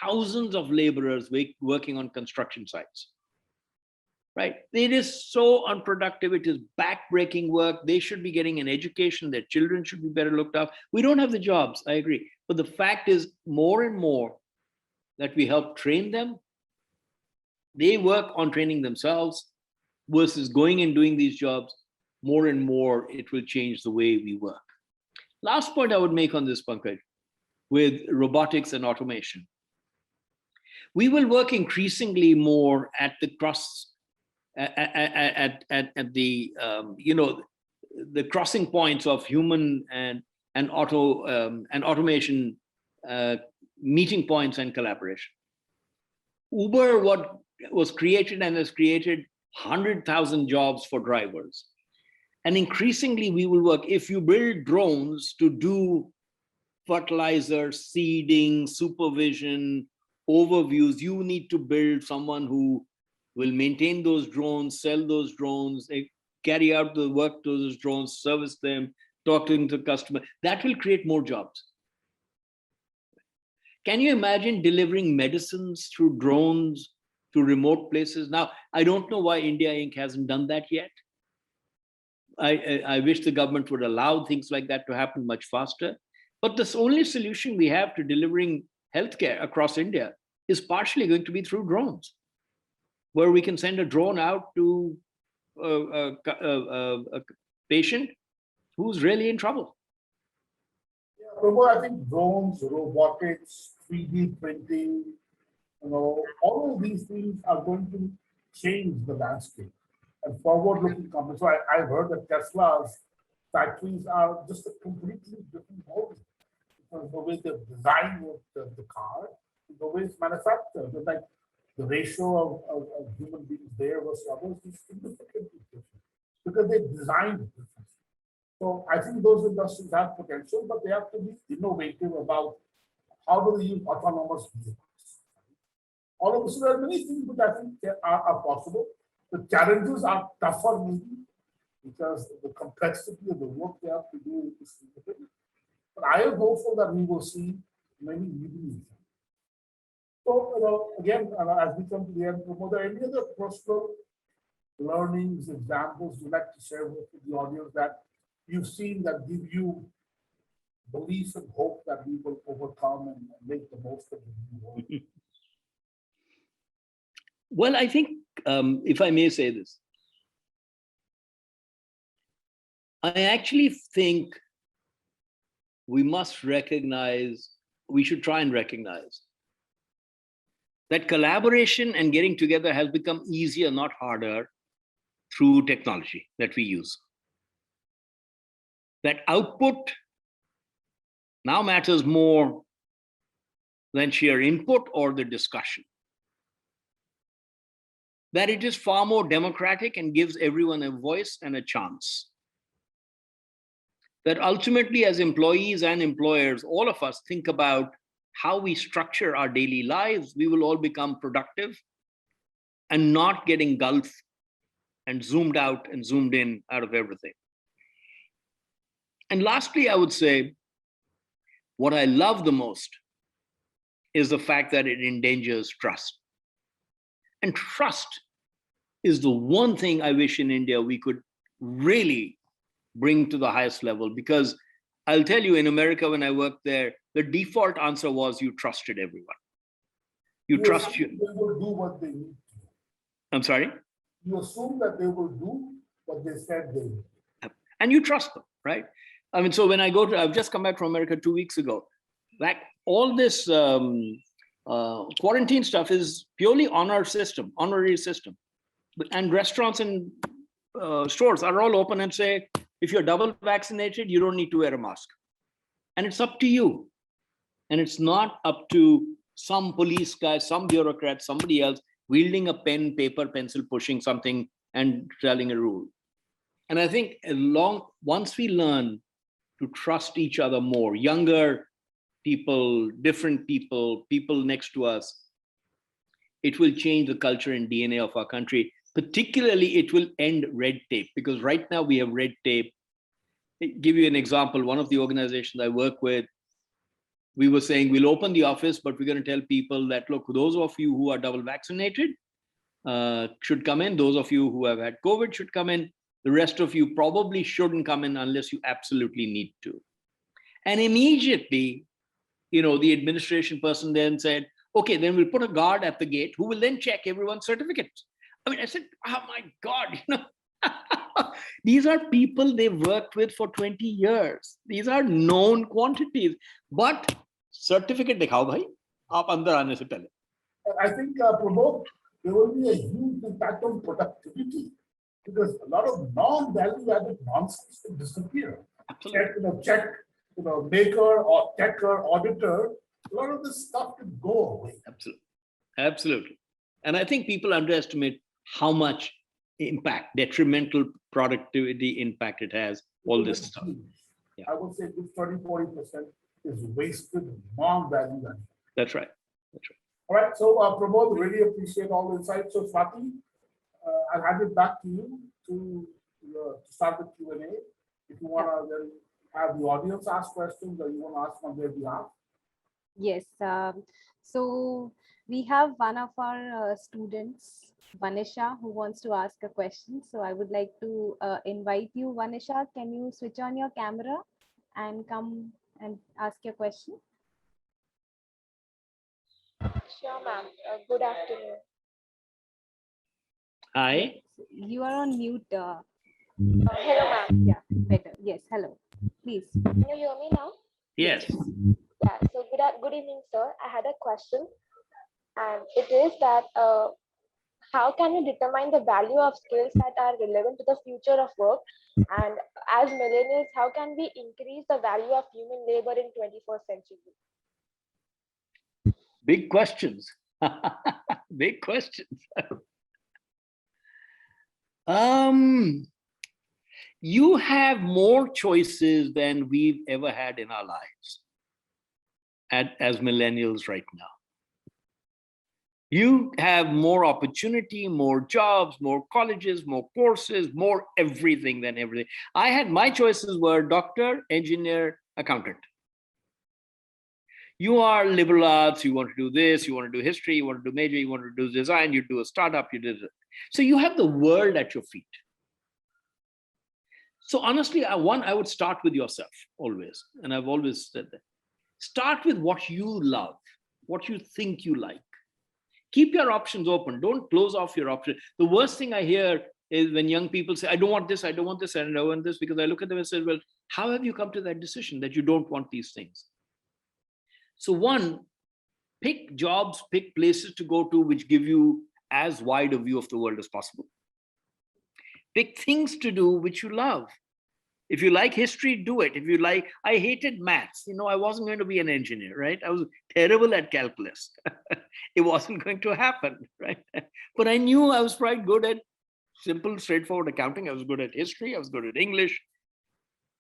thousands of laborers working on construction sites. Right? It is so unproductive. It is backbreaking work. They should be getting an education. Their children should be better looked after. We don't have the jobs, I agree. But the fact is, more and more that we help train them, they work on training themselves versus going and doing these jobs. More and more, it will change the way we work. Last point I would make on this, Pankaj, with robotics and automation. We will work increasingly more at the the crossing points of human and automation meeting points and collaboration. Uber, what was created and has created 100,000 jobs for drivers. And increasingly we will work, if you build drones to do fertilizer, seeding, supervision, overviews, you need to build someone who will maintain those drones, sell those drones, carry out the work to those drones, service them, talking to the customer. That will create more jobs. Can you imagine delivering medicines through drones to remote places? Now, I don't know why India Inc. hasn't done that yet. I wish the government would allow things like that to happen much faster. But the only solution we have to delivering healthcare across India is partially going to be through drones, where we can send a drone out to a patient who's really in trouble. Yeah, Pramod, I think drones, robotics, 3D printing, all of these things are going to change the landscape and forward-looking companies. So I've heard that Tesla's factories are just a completely different ballgame. Because the way they design the car, the way it's manufactured, like the ratio of human beings there versus others is significantly different because they designed it differently. So I think those industries have potential, but they have to be innovative about how do they use autonomous vehicles. All of this, there are many things which I think are possible. The challenges are tougher maybe because the complexity of the work they have to do is significant. But I am hopeful that we will see many leading examples. So, again, as we come to the end, are there any other personal learnings, examples you'd like to share with the audience that you've seen that give you belief and hope that we will overcome and make the most of the new world? Well, I think, if I may say this, I actually think we should try and recognize that collaboration and getting together has become easier, not harder, through technology that we use. That output now matters more than sheer input or the discussion. That it is far more democratic and gives everyone a voice and a chance. That ultimately, as employees and employers, all of us think about how we structure our daily lives, we will all become productive and not get engulfed and zoomed out and zoomed in out of everything. And lastly, I would say, what I love the most is the fact that it endangers trust. And trust is the one thing I wish in India we could really bring to the highest level, because I'll tell you, in America, when I worked there, the default answer was you trusted everyone. You trust you. They will do what they need to. I'm sorry? You assume that they will do what they said they would. And you trust them, right? I mean, so when I've just come back from America 2 weeks ago, like all this quarantine stuff is purely honorary system. And restaurants and stores are all open and say, if you're double vaccinated, you don't need to wear a mask. And it's up to you. And it's not up to some police guy, some bureaucrat, somebody else wielding a pen, paper, pencil, pushing something and telling a rule. And I think once we learn to trust each other more, younger people, different people, people next to us, it will change the culture and DNA of our country. Particularly, it will end red tape, because right now we have red tape. I'll give you an example. One of the organizations I work with, we were saying we'll open the office, but we're going to tell people that, look, those of you who are double vaccinated should come in. Those of you who have had COVID should come in. The rest of you probably shouldn't come in unless you absolutely need to. And immediately, the administration person then said, okay, then we'll put a guard at the gate who will then check everyone's certificates. I mean, I said, oh my God, these are people they've worked with for 20 years. These are known quantities. But certificate dikhao bhai, aap andar aane se pehle. I think, Pramod, there will be a huge impact on productivity because a lot of non-value-added nonsense will disappear. Check, maker or checker, auditor, a lot of this stuff can go away. Absolutely. And I think people underestimate how much impact, detrimental productivity impact it has, all this stuff. Yeah. I would say this 30-40% is wasted non-value-added. That's right. All right. So, Pramod, really appreciate all the insights. So, Swati, I'll hand it back to you to start the Q&A. If you want to then have the audience ask questions or you want to ask on their behalf. Yes. So we have one of our students, Vanisha, who wants to ask a question. So I would like to invite you, Vanisha. Can you switch on your camera and come and ask your question? Sure, ma'am. Good afternoon. Hi. You are on mute. Hello, ma'am. Yeah, better. Yes, hello. Please. Can you hear me now? Yes. Yeah. So good evening, sir. I had a question, and it is that how can we determine the value of skills that are relevant to the future of work? And as millennials, how can we increase the value of human labor in 21st century? Big questions. Big questions. You have more choices than we've ever had in our lives as millennials right now. You have more opportunity, more jobs, more colleges, more courses, more everything than everything. My choices were doctor, engineer, accountant. You are liberal arts, you want to do this, you want to do history, you want to do major, you want to do design, you do a startup, you did it. So you have the world at your feet. So honestly, I would start with yourself always. And I've always said that. Start with what you love, what you think you like. Keep your options open. Don't close off your options. The worst thing I hear is when young people say, I don't want this, I don't want this, I don't want this, because I look at them and say, well, how have you come to that decision that you don't want these things? So one, pick jobs, pick places to go to which give you as wide a view of the world as possible. Pick things to do which you love. If you like history, do it. If you like, I hated maths. I wasn't going to be an engineer, right? I was terrible at calculus. It wasn't going to happen, right? But I knew I was quite good at simple, straightforward accounting. I was good at history. I was good at English.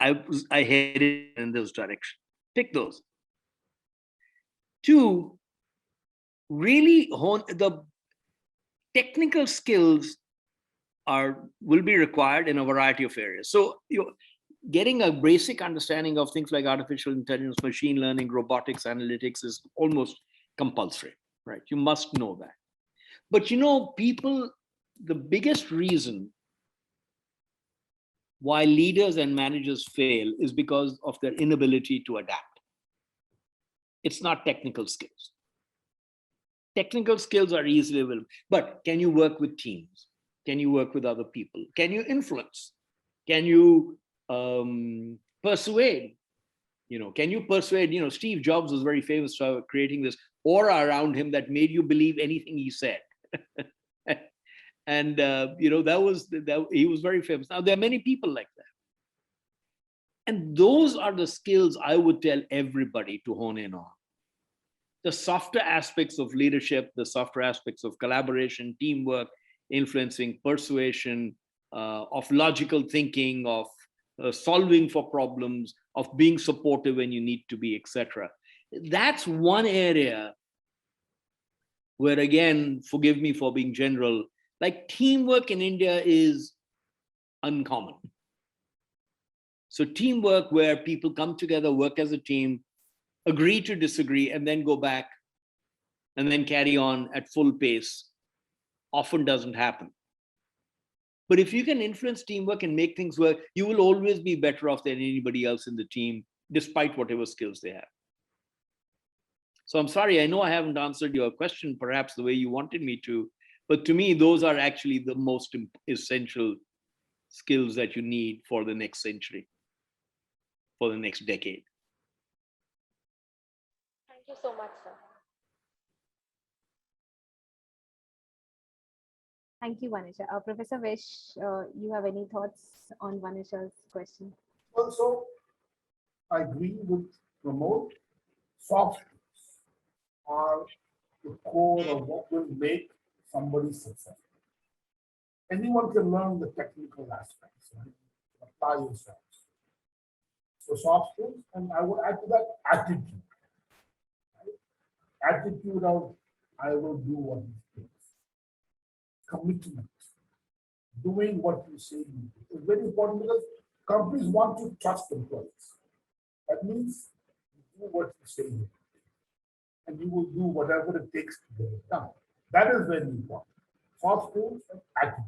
I headed in those directions. Pick those. Two, really hone the technical skills will be required in a variety of areas. So getting a basic understanding of things like artificial intelligence, machine learning, robotics, analytics is almost compulsory, right? You must know that. But people, the biggest reason why leaders and managers fail is because of their inability to adapt. It's not technical skills. Technical skills are easily available, but can you work with teams? Can you work with other people? Can you influence? Can you persuade? Can you persuade? Steve Jobs was very famous for creating this aura around him that made you believe anything he said. And he was very famous. Now there are many people like that. And those are the skills I would tell everybody to hone in on. The softer aspects of leadership, the softer aspects of collaboration, teamwork, influencing, persuasion, of logical thinking, of solving for problems, of being supportive when you need to be, etc. That's one area where, again, forgive me for being general, like teamwork in India is uncommon. So teamwork where people come together, work as a team, agree to disagree, and then go back and then carry on at full pace often doesn't happen. But if you can influence teamwork and make things work, you will always be better off than anybody else in the team, despite whatever skills they have. So I'm sorry, I know I haven't answered your question perhaps the way you wanted me to, but to me, those are actually the most essential skills that you need for the next century, for the next decade. Thank you so much, sir. Thank you, Vanisha. Professor Vaish, you have any thoughts on Vanisha's question? Also, I agree with Pramod. Soft skills are the core of what will make somebody successful. Anyone can learn the technical aspects, right? Apply yourselves. So soft skills, and I would add to that attitude. Right? Attitude of I will do what you say. Commitment. Doing what you say you do. It's very important because companies want to trust employees. That means you do what you say you do. And you will do whatever it takes to get it done. That is very important. Soft skills and attitude.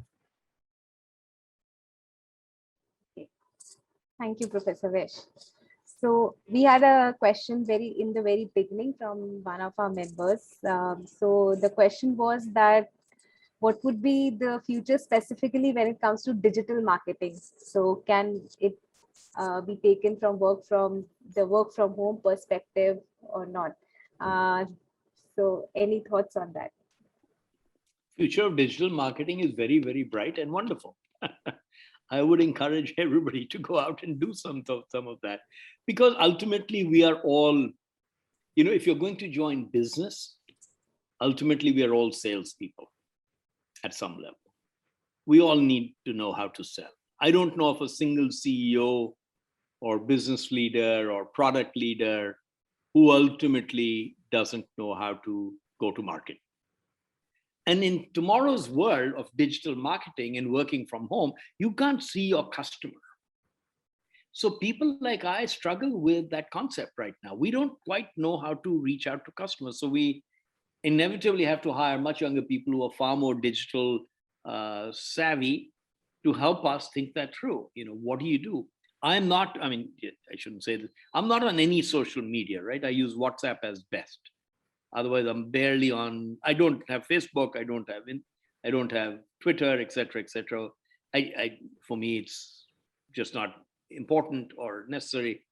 Okay. Thank you, Professor Vaish. So we had a question in the very beginning from one of our members. So the question was that what would be the future specifically when it comes to digital marketing? So can it be taken from work from home perspective or not? So any thoughts on that? Future of digital marketing is very, very bright and wonderful. I would encourage everybody to go out and do some of that, because ultimately we are all, if you're going to join business, ultimately we are all salespeople at some level. We all need to know how to sell. I don't know of a single CEO or business leader or product leader who ultimately doesn't know how to go to market. And in tomorrow's world of digital marketing and working from home, you can't see your customer. So people like I struggle with that concept right now. We don't quite know how to reach out to customers. So we inevitably have to hire much younger people who are far more digital savvy to help us think that through. What do you do? I shouldn't say this. I'm not on any social media, right? I use WhatsApp as best. Otherwise, I'm barely on. I don't have Facebook. I don't have Twitter, etc., etc. For me, it's just not important or necessary.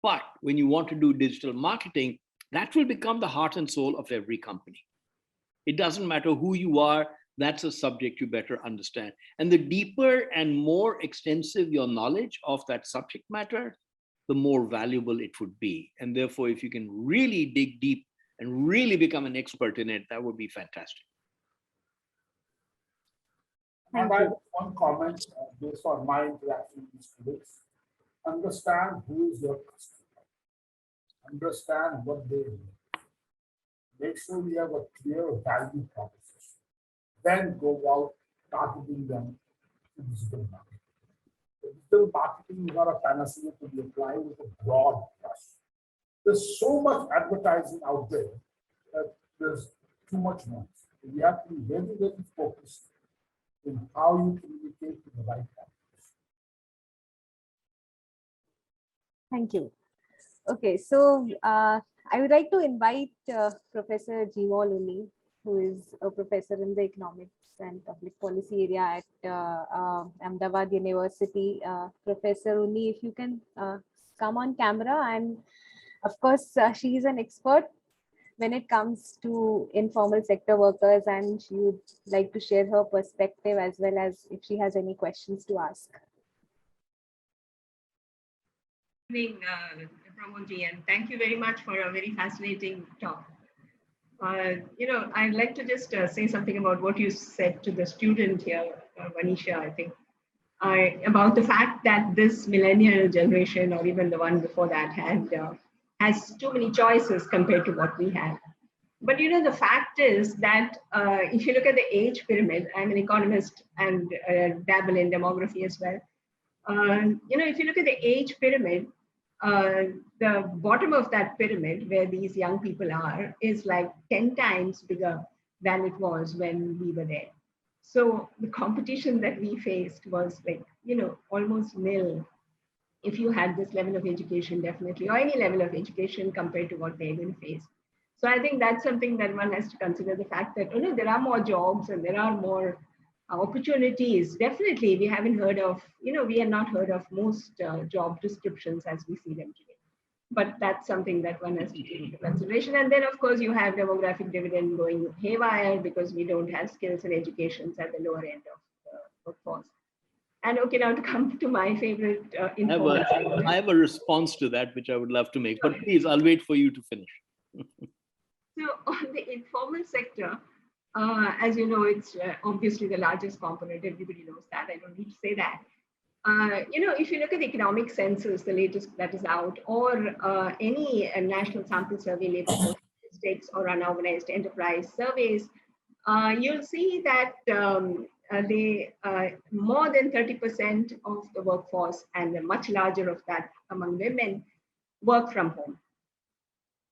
But when you want to do digital marketing, that will become the heart and soul of every company. It doesn't matter who you are. That's a subject you better understand. And the deeper and more extensive your knowledge of that subject matter, the more valuable it would be. And therefore, if you can really dig deep and really become an expert in it, that would be fantastic. And I have one comment based on my interaction with students. Understand who is your customer. Understand what they need. Make sure we have a clear value proposition. Then go out targeting them to digital marketing. Digital marketing is not a panacea to be applied with a broad brush. There's so much advertising out there that there's too much noise. You have to be very, very focused in how you communicate to the right audience. Thank you. Okay, so I would like to invite Professor Jeemal Uni, who is a professor in the economics and public policy area at Ahmedabad University. Professor Uni, if you can come on camera, and of course, she is an expert when it comes to informal sector workers, and she would like to share her perspective as well as if she has any questions to ask. Good evening, Pramod ji, and thank you very much for a very fascinating talk. I'd like to just say something about what you said to the student here, Vanisha, I think, about the fact that this millennial generation, or even the one before that, had has too many choices compared to what we have. But the fact is that if you look at the age pyramid, I'm an economist and dabble in demography as well. If you look at the age pyramid, the bottom of that pyramid, where these young people are, is like 10 times bigger than it was when we were there. So the competition that we faced was like, almost nil if you had this level of education, definitely, or any level of education compared to what they're going to face. So I think that's something that one has to consider, the fact that there are more jobs and there are more opportunities. Definitely, we haven't heard of, we have not heard of most job descriptions as we see them today. But that's something that one has to take into consideration. And then, of course, you have demographic dividend going haywire because we don't have skills and educations at the lower end of the workforce. And okay, now to come to my favorite informal sector. I have a response to that, which I would love to make, but please, I'll wait for you to finish. So on the informal sector, as you know, it's obviously the largest component. Everybody knows that. I don't need to say that. If you look at the economic census, the latest that is out, or any national sample survey, labor force statistics, or unorganized enterprise surveys, you'll see that more than 30% of the workforce, and a much larger of that among women, work from home.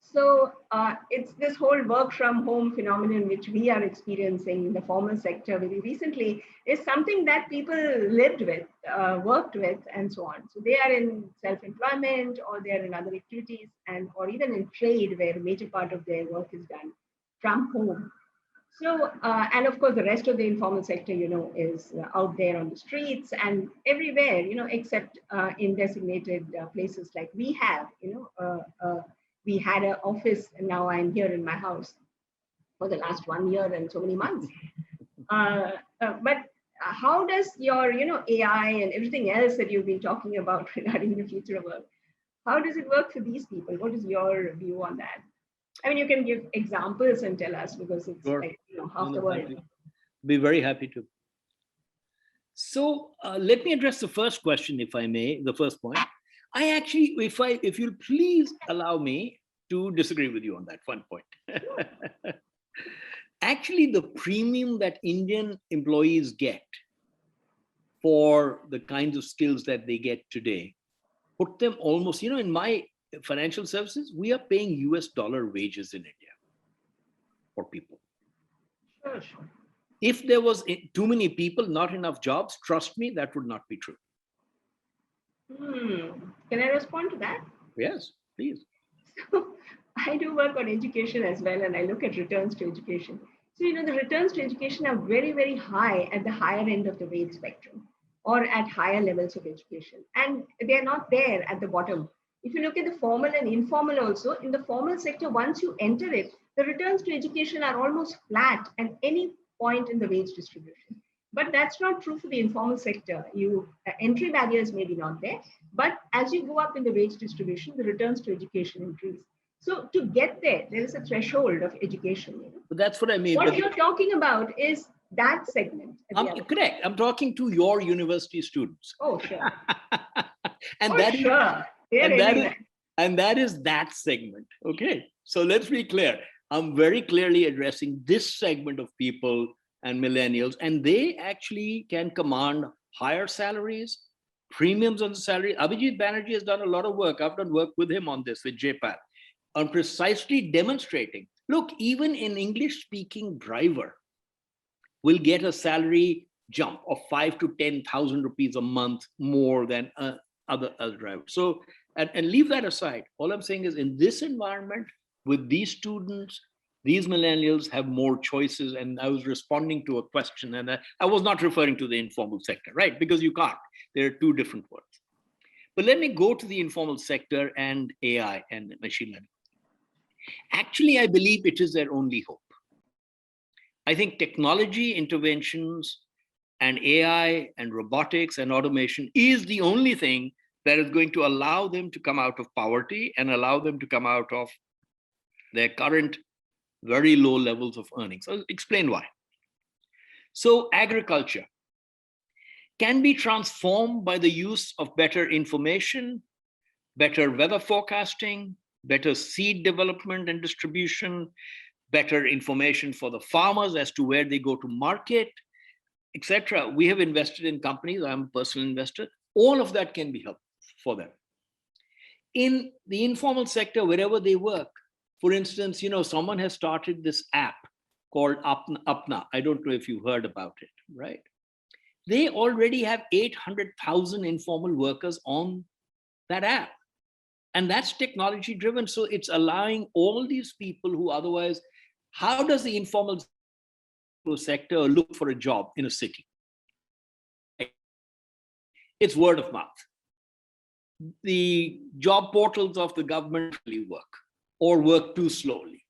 So it's this whole work from home phenomenon which we are experiencing in the formal sector very recently is something that people lived with, worked with, and so on. So they are in self-employment, or they are in other activities, or even in trade, where a major part of their work is done from home. So, and of course, the rest of the informal sector, is out there on the streets and everywhere, except in designated places like we have, we had an office, and now I'm here in my house for the last 1 year and so many months. But how does your, AI and everything else that you've been talking about regarding the future of work, how does it work for these people? What is your view on that? I mean, you can give examples and tell us, because it's Sure. like, half the world. Be very happy to. So let me address the first question, if I may, the first point. I actually, if you'll please allow me to disagree with you on that one point. Actually, the premium that Indian employees get for the kinds of skills that they get today put them almost, in my financial services, we are paying US dollar wages in India for people. Sure. If there was too many people, not enough jobs, trust me, that would not be true. Can I respond to that? Yes, please. So I do work on education as well, and I look at returns to education. So, the returns to education are very, very high at the higher end of the wage spectrum, or at higher levels of education. And they're not there at the bottom. If you look at the formal and informal also, in the formal sector, once you enter it, the returns to education are almost flat at any point in the wage distribution. But that's not true for the informal sector. Entry barriers may be not there, but as you go up in the wage distribution, the returns to education increase. So to get there is a threshold of education. But that's what I mean. What you're talking about is that segment. Correct. I'm talking to your university students. Oh, sure. And that is that segment. Okay. So let's be clear. I'm very clearly addressing this segment of people and millennials, and they actually can command higher salaries, premiums on the salary. Abhijit Banerjee has done a lot of work. I've done work with him on this, with Genpact, on precisely demonstrating, look, even an English-speaking driver will get a salary jump of 5,000 to 10,000 rupees a month more than other drivers. So, and leave that aside. All I'm saying is, in this environment, with these students, these millennials have more choices. And I was responding to a question, and I was not referring to the informal sector, right? Because you can't. There are two different words. But let me go to the informal sector and AI and machine learning. Actually, I believe it is their only hope. I think technology interventions and AI and robotics and automation is the only thing that is going to allow them to come out of poverty and allow them to come out of their current very low levels of earnings. I'll explain why. So agriculture can be transformed by the use of better information, better weather forecasting, better seed development and distribution, better information for the farmers as to where they go to market, etc. We have invested in companies. I'm a personal investor. All of that can be helpful for them. In the informal sector, wherever they work, for instance, someone has started this app called Apna. I don't know if you've heard about it, right? They already have 800,000 informal workers on that app. And that's technology driven. So it's allowing all these people who otherwise, how does the informal sector look for a job in a city? It's word of mouth. The job portals of the government really work or work too slowly.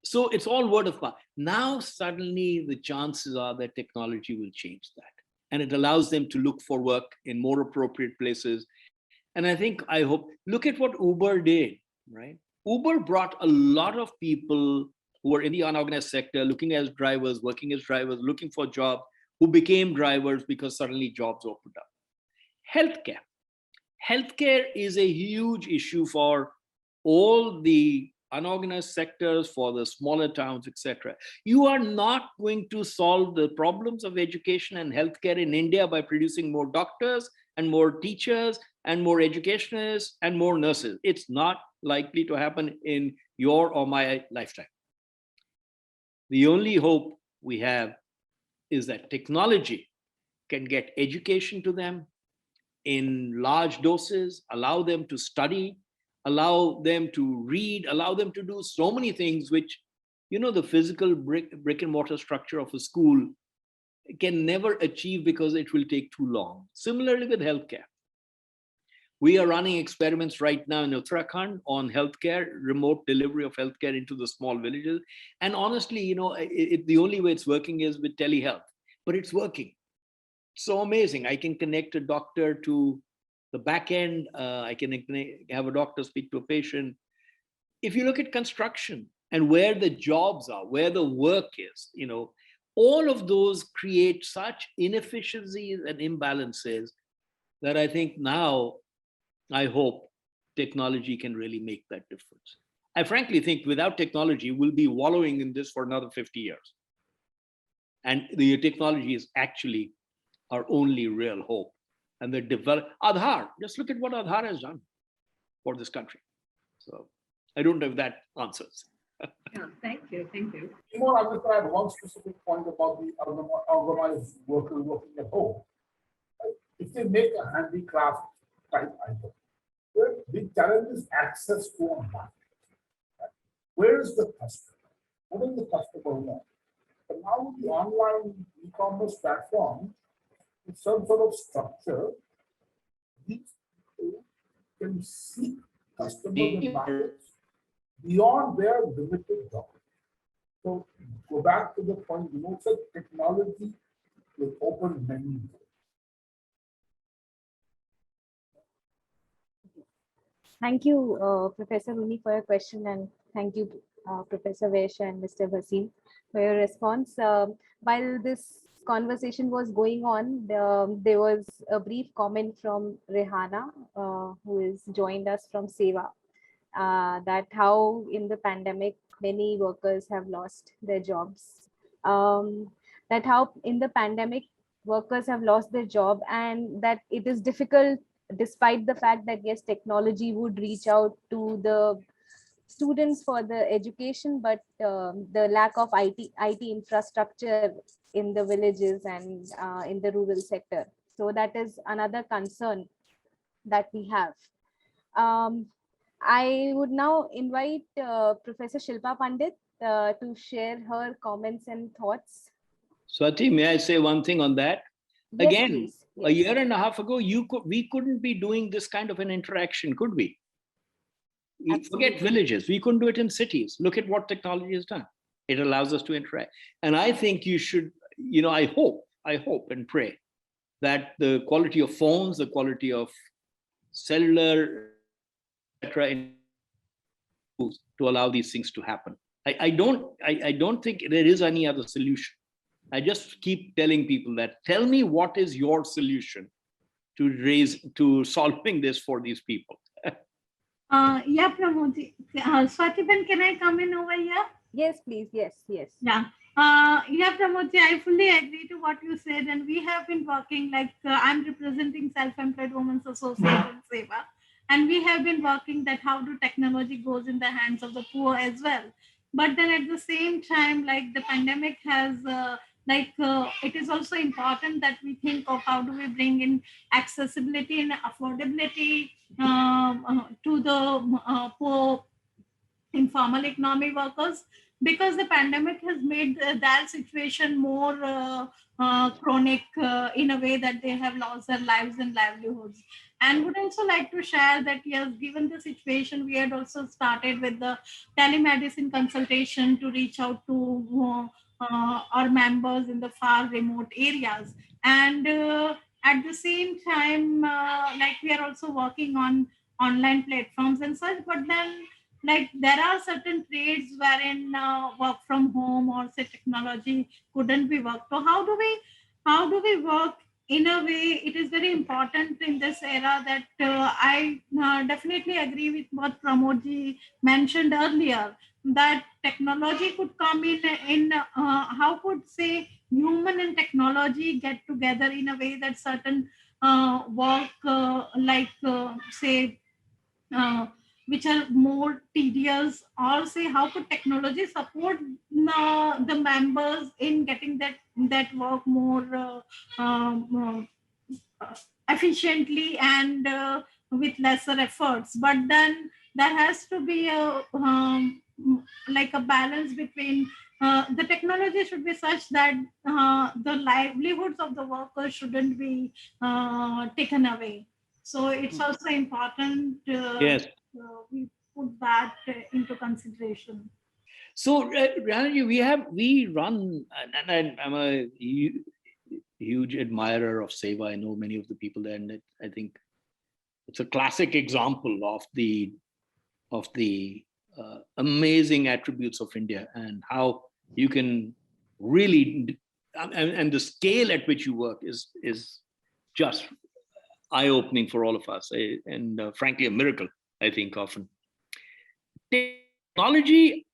So it's all word of mouth. Now, suddenly the chances are that technology will change that. And it allows them to look for work in more appropriate places. And I hope, look at what Uber did, right? Uber brought a lot of people who were in the unorganized sector, looking as drivers, working as drivers, looking for jobs, who became drivers because suddenly jobs opened up. Healthcare. Healthcare is a huge issue for all the unorganized sectors, for the smaller towns, etc. You are not going to solve the problems of education and healthcare in India by producing more doctors and more teachers and more educationists and more nurses. It's not likely to happen in your or my lifetime. The only hope we have is that technology can get education to them in large doses, allow them to study, allow them to read, allow them to do so many things which, the physical brick and mortar structure of a school can never achieve because it will take too long. Similarly with healthcare. We are running experiments right now in Uttarakhand on healthcare, remote delivery of healthcare into the small villages. And honestly, the only way it's working is with telehealth, but it's working. So amazing. I can connect a doctor to the back end. I can have a doctor speak to a patient. If you look at construction and where the jobs are, where the work is, all of those create such inefficiencies and imbalances that I think now, I hope technology can really make that difference. I frankly think without technology, we'll be wallowing in this for another 50 years. And the technology is actually our only real hope. And the Aadhaar, just look at what Aadhaar has done for this country. So I don't know if that answers. Yeah, thank you. I'm going to add one specific point about the organized worker working at home. If they make a handicraft type item, where the challenge is access to a market. Right? Where is the customer? What does the customer want? But now with the online e-commerce platform, with some sort of structure, these people can seek customers and markets beyond their limited domain. So go back to the point, said technology will open many doors. Thank you, Professor Rumi, for your question, and thank you, Professor Vaish and Mr. Bhasin, for your response. While this conversation was going on, there was a brief comment from Rehana, who has joined us from Seva, that how in the pandemic, many workers have lost their jobs. That how in the pandemic, workers have lost their job, and that it is difficult despite the fact that yes, technology would reach out to the students for the education, but the lack of IT infrastructure in the villages and in the rural sector. So that is another concern that we have. I would now invite Professor Shilpa Pandit to share her comments and thoughts. Swati, may I say one thing on that? Yes, Again, please. Yes. a year and a half ago, we couldn't be doing this kind of an interaction, could we? Forget villages. We couldn't do it in cities. Look at what technology has done. It allows us to interact. And I think you should, I hope and pray that the quality of phones, the quality of cellular, etc., to allow these things to happen. I don't think there is any other solution. I just keep telling people that, tell me what is your solution to solving this for these people. Yeah, Pramodji. Swatiban, can I come in over here? Yes, please. Yes, yes. Yeah. Yeah, Pramodji, I fully agree to what you said. And we have been working, like I'm representing Self-Employed Women's Association, SEVA. And we have been working that how do technology goes in the hands of the poor as well. But then at the same time, like the pandemic has, it is also important that we think of how do we bring in accessibility and affordability to the poor informal economy workers, because the pandemic has made that situation more chronic in a way that they have lost their lives and livelihoods. And would also like to share that yes, given the situation, we had also started with the telemedicine consultation to reach out to our members in the far remote areas. And at the same time, like we are also working on online platforms and such, but then like there are certain trades wherein work from home or say technology couldn't be worked. So how do we work in a way? It is very important in this era that I definitely agree with what Pramodji mentioned earlier, that technology could come in how could say human and technology get together in a way that certain work say uh, which are more tedious, or say how could technology support the members in getting that work more efficiently and with lesser efforts. But then there has to be a like a balance between the technology should be such that the livelihoods of the workers shouldn't be taken away. So it's also important Yes. we put that into consideration. So, Ranaji, we run, and I'm a huge admirer of Seva. I know many of the people there, and I think it's a classic example of the amazing attributes of India and how you can really and the scale at which you work is just eye-opening for all of us, and frankly a miracle, I think. Often technology,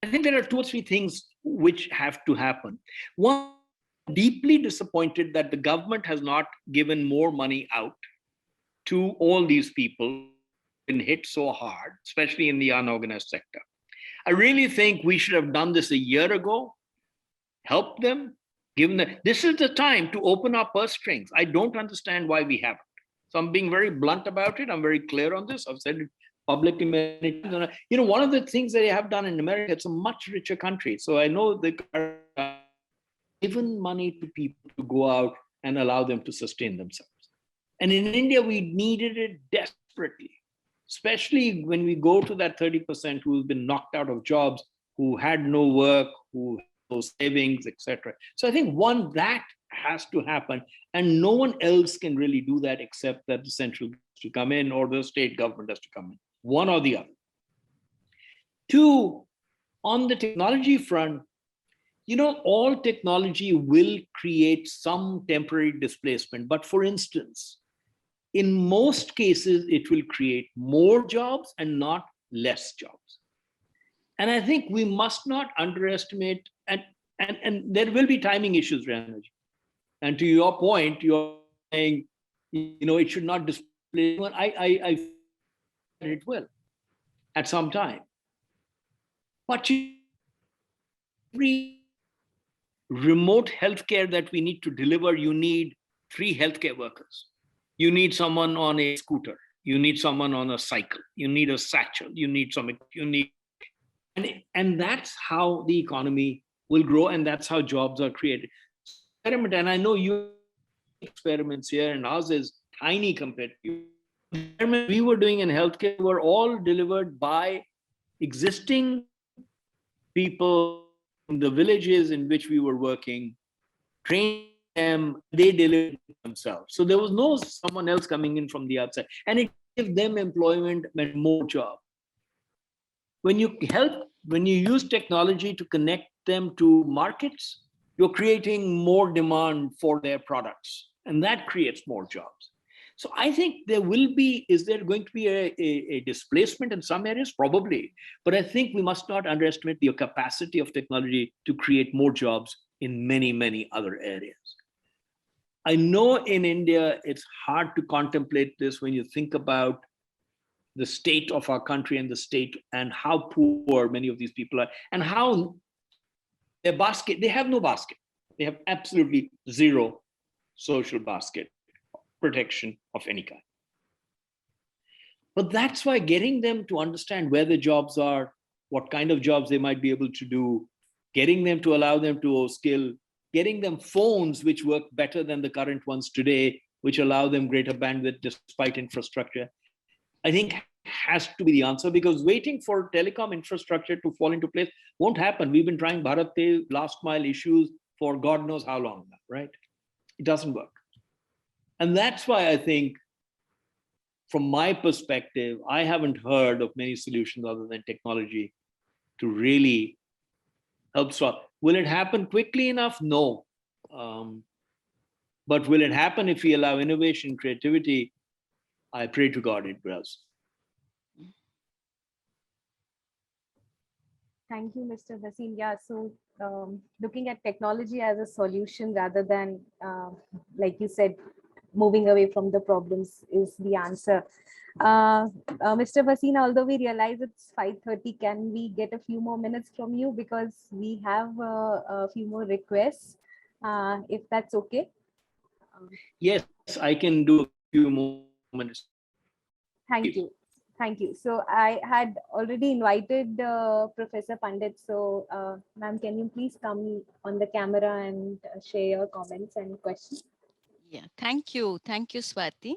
I think there are two or three things which have to happen. One, deeply disappointed that the government has not given more money out to all these people been hit so hard, especially in the unorganized sector. I really think we should have done this a year ago, help them, given that this is the time to open our purse strings. I don't understand why we haven't. So I'm being very blunt about it. I'm very clear on this. I've said it publicly many times. One of the things that they have done in America, it's a much richer country. So I know they given money to people to go out and allow them to sustain themselves. And in India, we needed it desperately, especially when we go to that 30% who've been knocked out of jobs, who had no work, who had no savings, etc. So I think one, that has to happen. And no one else can really do that except that the central government has to come in or the state government has to come in, one or the other. Two, on the technology front, all technology will create some temporary displacement. But for instance, in most cases, it will create more jobs and not less jobs. And I think we must not underestimate, and there will be timing issues, Ranaji. And to your point, you're saying, it should not displace anyone. I it will at some time. But every remote healthcare that we need to deliver, you need 3 healthcare workers. You need someone on a scooter. You need someone on a cycle. You need a satchel. You need and that's how the economy will grow, and that's how jobs are created. Experiment, and I know you experiments here, and ours is tiny compared to you. Experiments we were doing in healthcare were all delivered by existing people in the villages in which we were working, trained them, they delivered themselves. So there was no someone else coming in from the outside, and it gave them employment and more job. When you use technology to connect them to markets, you're creating more demand for their products, and that creates more jobs. So I think is there going to be a displacement in some areas? Probably. But I think we must not underestimate the capacity of technology to create more jobs in many, many other areas. I know in India, it's hard to contemplate this when you think about the state of our country and the state and how poor many of these people are and how they have no basket. They have absolutely zero social basket protection of any kind. But that's why getting them to understand where the jobs are, what kind of jobs they might be able to do, getting them to allow them to skill, getting them phones which work better than the current ones today, which allow them greater bandwidth despite infrastructure, I think has to be the answer, because waiting for telecom infrastructure to fall into place won't happen. We've been trying Bharat Pay last mile issues for God knows how long now, right? It doesn't work. And that's why I think, from my perspective, I haven't heard of many solutions other than technology to really help solve. Will it happen quickly enough? No. But will it happen if we allow innovation, creativity? I pray to God it does. Thank you, Mr. Bhasin. Yeah, so looking at technology as a solution rather than, like you said, moving away from the problems is the answer. Mr. Bhasin, although we realize it's 5:30, can we get a few more minutes from you, because we have a few more requests, if that's okay? Yes, I can do a few more minutes. Thank you. Thank you. So I had already invited Professor Pandit. So ma'am, can you please come on the camera and share your comments and questions? Yeah, thank you. Thank you, Swati.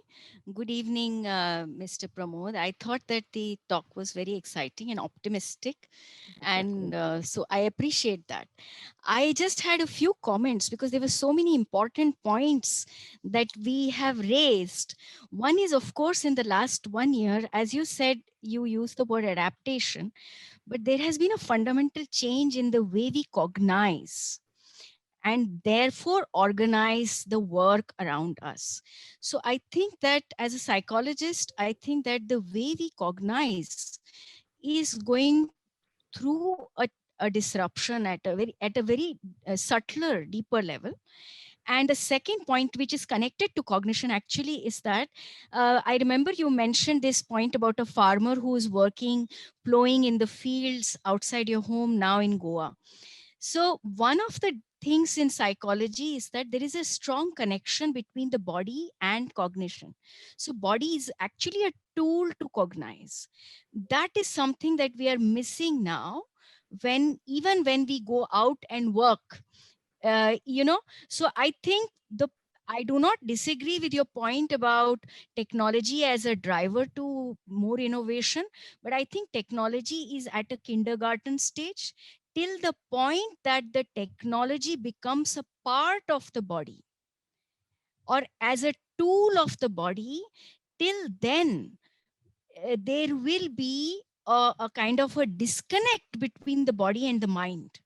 Good evening, Mr. Pramod. I thought that the talk was very exciting and optimistic. And so I appreciate that. I just had a few comments because there were so many important points that we have raised. One is, of course, in the last 1 year, as you said, you used the word adaptation, but there has been a fundamental change in the way we cognize and therefore organize the work around us. So I think that as a psychologist, I think that the way we cognize is going through a disruption at a very subtler, deeper level. And the second point, which is connected to cognition actually, is that I remember you mentioned this point about a farmer who is working, plowing in the fields outside your home now in Goa. So one of the things in psychology is that there is a strong connection between the body and cognition. So body is actually a tool to cognize. That is something that we are missing now, even when we go out and work. So I think I do not disagree with your point about technology as a driver to more innovation, but I think technology is at a kindergarten stage till the point that the technology becomes a part of the body or as a tool of the body. Till then, there will be a kind of a disconnect between the body and the mind.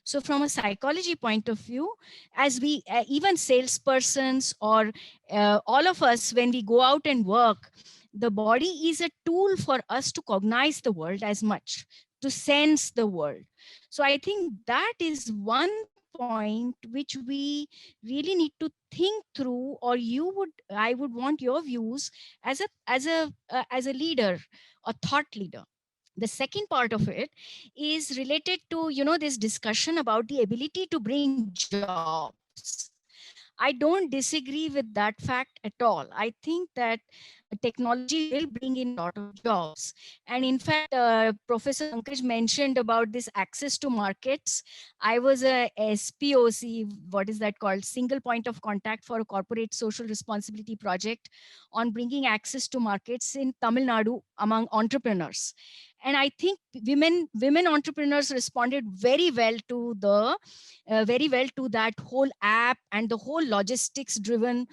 So from a psychology point of view, as we, even salespersons or all of us, when we go out and work, the body is a tool for us to cognize the world as much, to sense the world. So I think that is one point which we really need to think through, or I would want your views as a leader, a thought leader. The second part of it is related to this discussion about the ability to bring jobs. I don't disagree with that fact at all. I think that technology will bring in a lot of jobs. And in fact, Professor Pankaj mentioned about this access to markets. I was a SPOC, what is that called? Single point of contact for a corporate social responsibility project on bringing access to markets in Tamil Nadu among entrepreneurs. And I think women entrepreneurs responded very well to that whole app and the whole logistics driven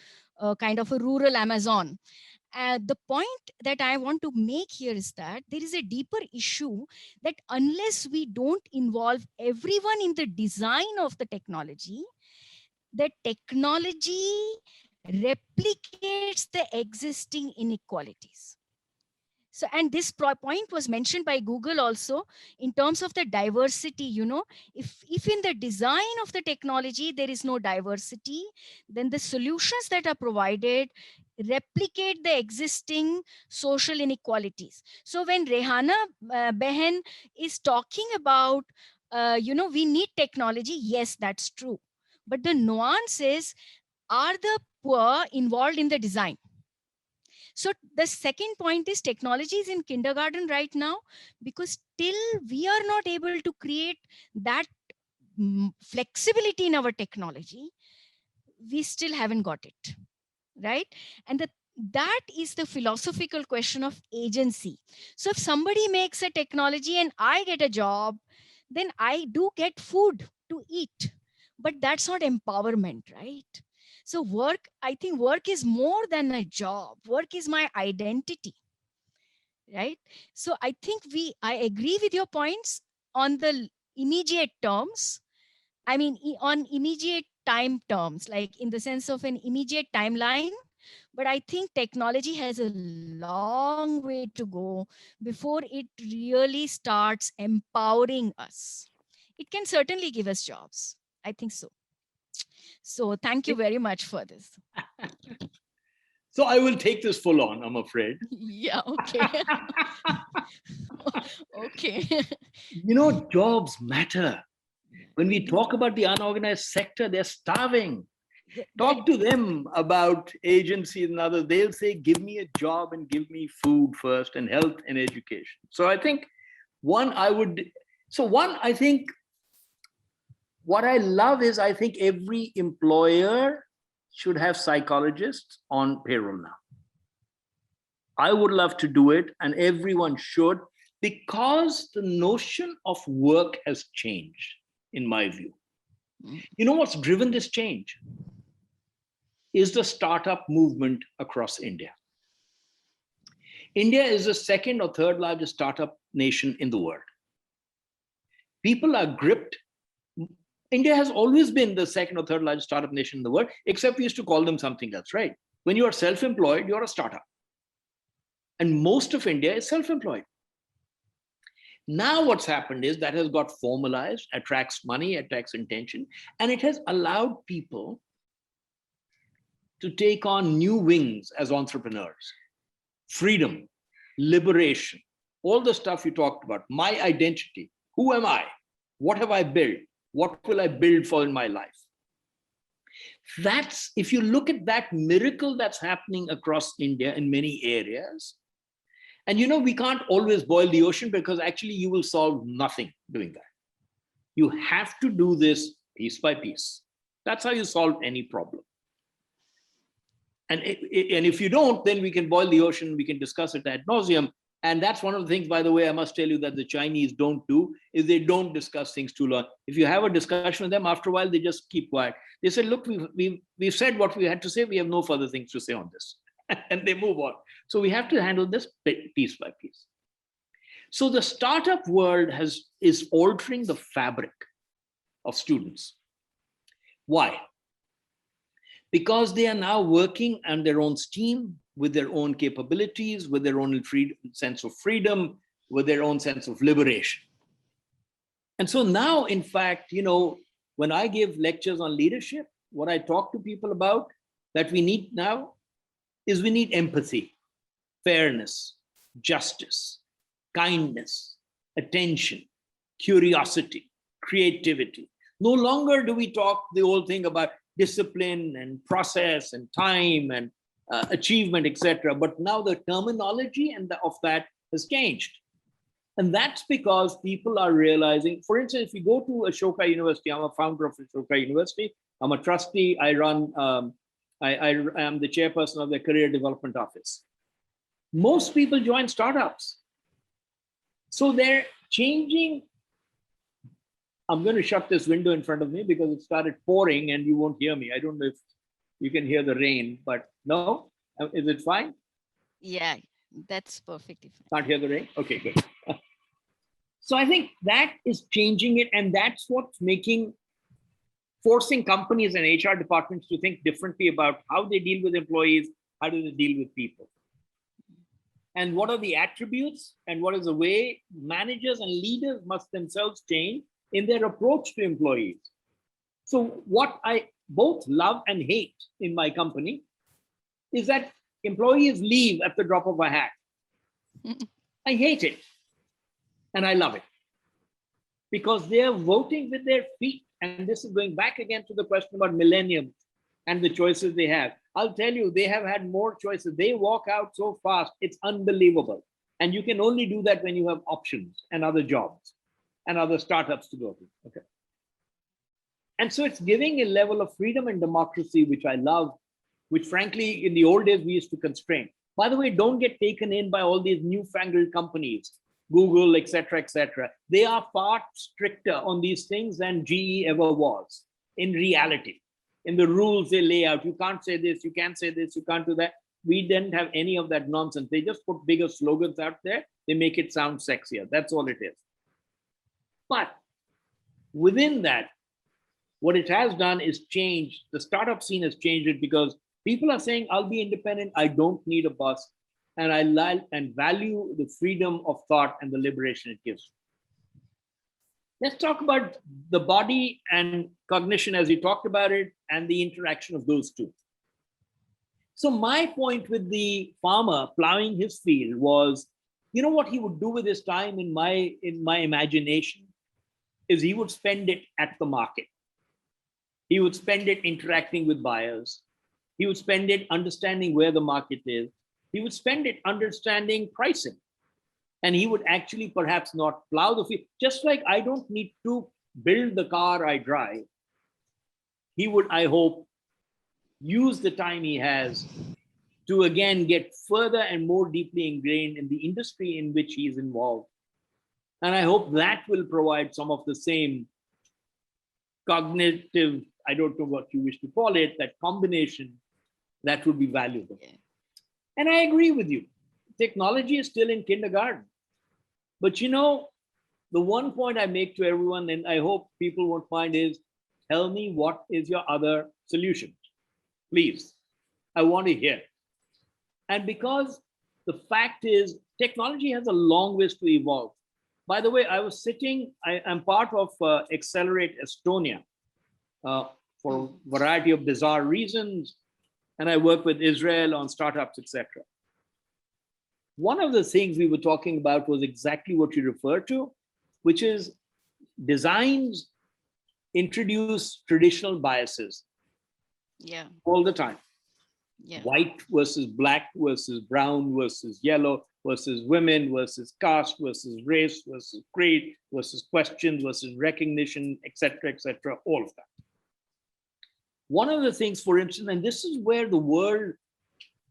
kind of a rural Amazon. The point that I want to make here is that there is a deeper issue that unless we don't involve everyone in the design of the technology replicates the existing inequalities. So, and this point was mentioned by Google also in terms of the diversity. If in the design of the technology there is no diversity, then the solutions that are provided replicate the existing social inequalities. So when Rehana Behen is talking about, we need technology, yes, that's true. But the nuance is, are the poor involved in the design? So the second point is technology is in kindergarten right now, because till we are not able to create that flexibility in our technology, we still haven't got it, right? And that is the philosophical question of agency. So if somebody makes a technology and I get a job, then I do get food to eat, but that's not empowerment, right? So I think work is more than a job. Work is my identity, right? So I think I agree with your points on the immediate terms. I mean, on immediate time terms, like in the sense of an immediate timeline. But I think technology has a long way to go before it really starts empowering us. It can certainly give us jobs. I think so. So thank you very much for this. So I will take this full on, I'm afraid. Yeah, okay. Okay. Jobs matter. When we talk about the unorganized sector, they're starving. Talk to them about agencies and others. They'll say, give me a job and give me food first, and health and education. So I think what I love is, I think every employer should have psychologists on payroll now. I would love to do it, and everyone should, because the notion of work has changed, in my view. You know what's driven this change? Is the startup movement across India. India is the second or third largest startup nation in the world. People are gripped. India has always been the second or third largest startup nation in the world, except we used to call them something else, right? When you are self-employed, you're a startup. And most of India is self-employed. Now what's happened is that has got formalized, attracts money, attracts attention, and it has allowed people to take on new wings as entrepreneurs. Freedom, liberation, all the stuff you talked about, my identity, who am I? What have I built? What will I build for in my life? That's, if you look at that miracle that's happening across India in many areas, and we can't always boil the ocean, because actually you will solve nothing doing that. You have to do this piece by piece. That's how you solve any problem. And if you don't, then we can boil the ocean, we can discuss it ad nauseum. And that's one of the things, by the way, I must tell you, that the Chinese don't do, is they don't discuss things too long. If you have a discussion with them, after a while, they just keep quiet. They say, look, we've said what we had to say. We have no further things to say on this. And they move on. So we have to handle this piece by piece. So the startup world is altering the fabric of students. Why? Because they are now working on their own steam, with their own capabilities, with their own sense of freedom, with their own sense of liberation. And so now, in fact, when I give lectures on leadership, what I talk to people about that we need now is we need empathy, fairness, justice, kindness, attention, curiosity, creativity. No longer do we talk the old thing about discipline and process and time and achievement, etc. But now the terminology of that has changed. And that's because people are realizing, for instance, if you go to Ashoka University, I'm a founder of Ashoka University, I'm a trustee, I am the chairperson of the career development office. Most people join startups. So they're changing. I'm going to shut this window in front of me because it started pouring and you won't hear me. I don't know if you can hear the rain, but no? Is it fine? Yeah, that's perfectly fine. Can't hear the rain? Okay, good. So I think that is changing it, and that's what's making forcing companies and HR departments to think differently about how they deal with employees, how do they deal with people. And what are the attributes and what is the way managers and leaders must themselves change in their approach to employees. So what I both love and hate in my company is that employees leave at the drop of a hat. I hate it and I love it because they are voting with their feet. And this is going back again to the question about millennials and the choices they have. I'll tell you, they have had more choices. They walk out so fast, it's unbelievable. And you can only do that when you have options and other jobs and other startups to go to. Okay. And so it's giving a level of freedom and democracy, which I love, which frankly, in the old days, we used to constrain. By the way, don't get taken in by all these newfangled companies, Google, et cetera, they are far stricter on these things than GE ever was in reality. In the rules they lay out, you can't say this, you can't say this, you can't do that. We didn't have any of that nonsense. They just put bigger slogans out there. They make it sound sexier. That's all it is. But within that, what it has done is change. The startup scene has changed it because people are saying, I'll be independent. I don't need a boss. And I like and value the freedom of thought and the liberation it gives. Let's talk about the body and cognition as you talked about it and the interaction of those two. So my point with the farmer plowing his field was, you know what he would do with his time in my imagination is he would spend it at the market. He would spend it interacting with buyers. He would spend it understanding where the market is. He would spend it understanding pricing. And he would actually perhaps not plow the field. Just like I don't need to build the car I drive, he would, I hope, use the time he has to again get further and more deeply ingrained in the industry in which he is involved. And I hope that will provide some of the same cognitive, I don't know what you wish to call it, that combination that would be valuable. And I agree with you. Technology is still in kindergarten. But you know, the one point I make to everyone, and I hope people won't mind, is tell me what is your other solution, please. I want to hear. And because the fact is, technology has a long ways to evolve. By the way, I was sitting, I'm part of Accelerate Estonia for a variety of bizarre reasons. And I work with Israel on startups, etc. One of the things we were talking about was exactly what you referred to, which is designs introduce traditional biases all the time. White versus black versus brown versus yellow versus women versus caste versus race versus creed versus questions versus recognition, etc., all of that. One of the things, for instance, and this is where the world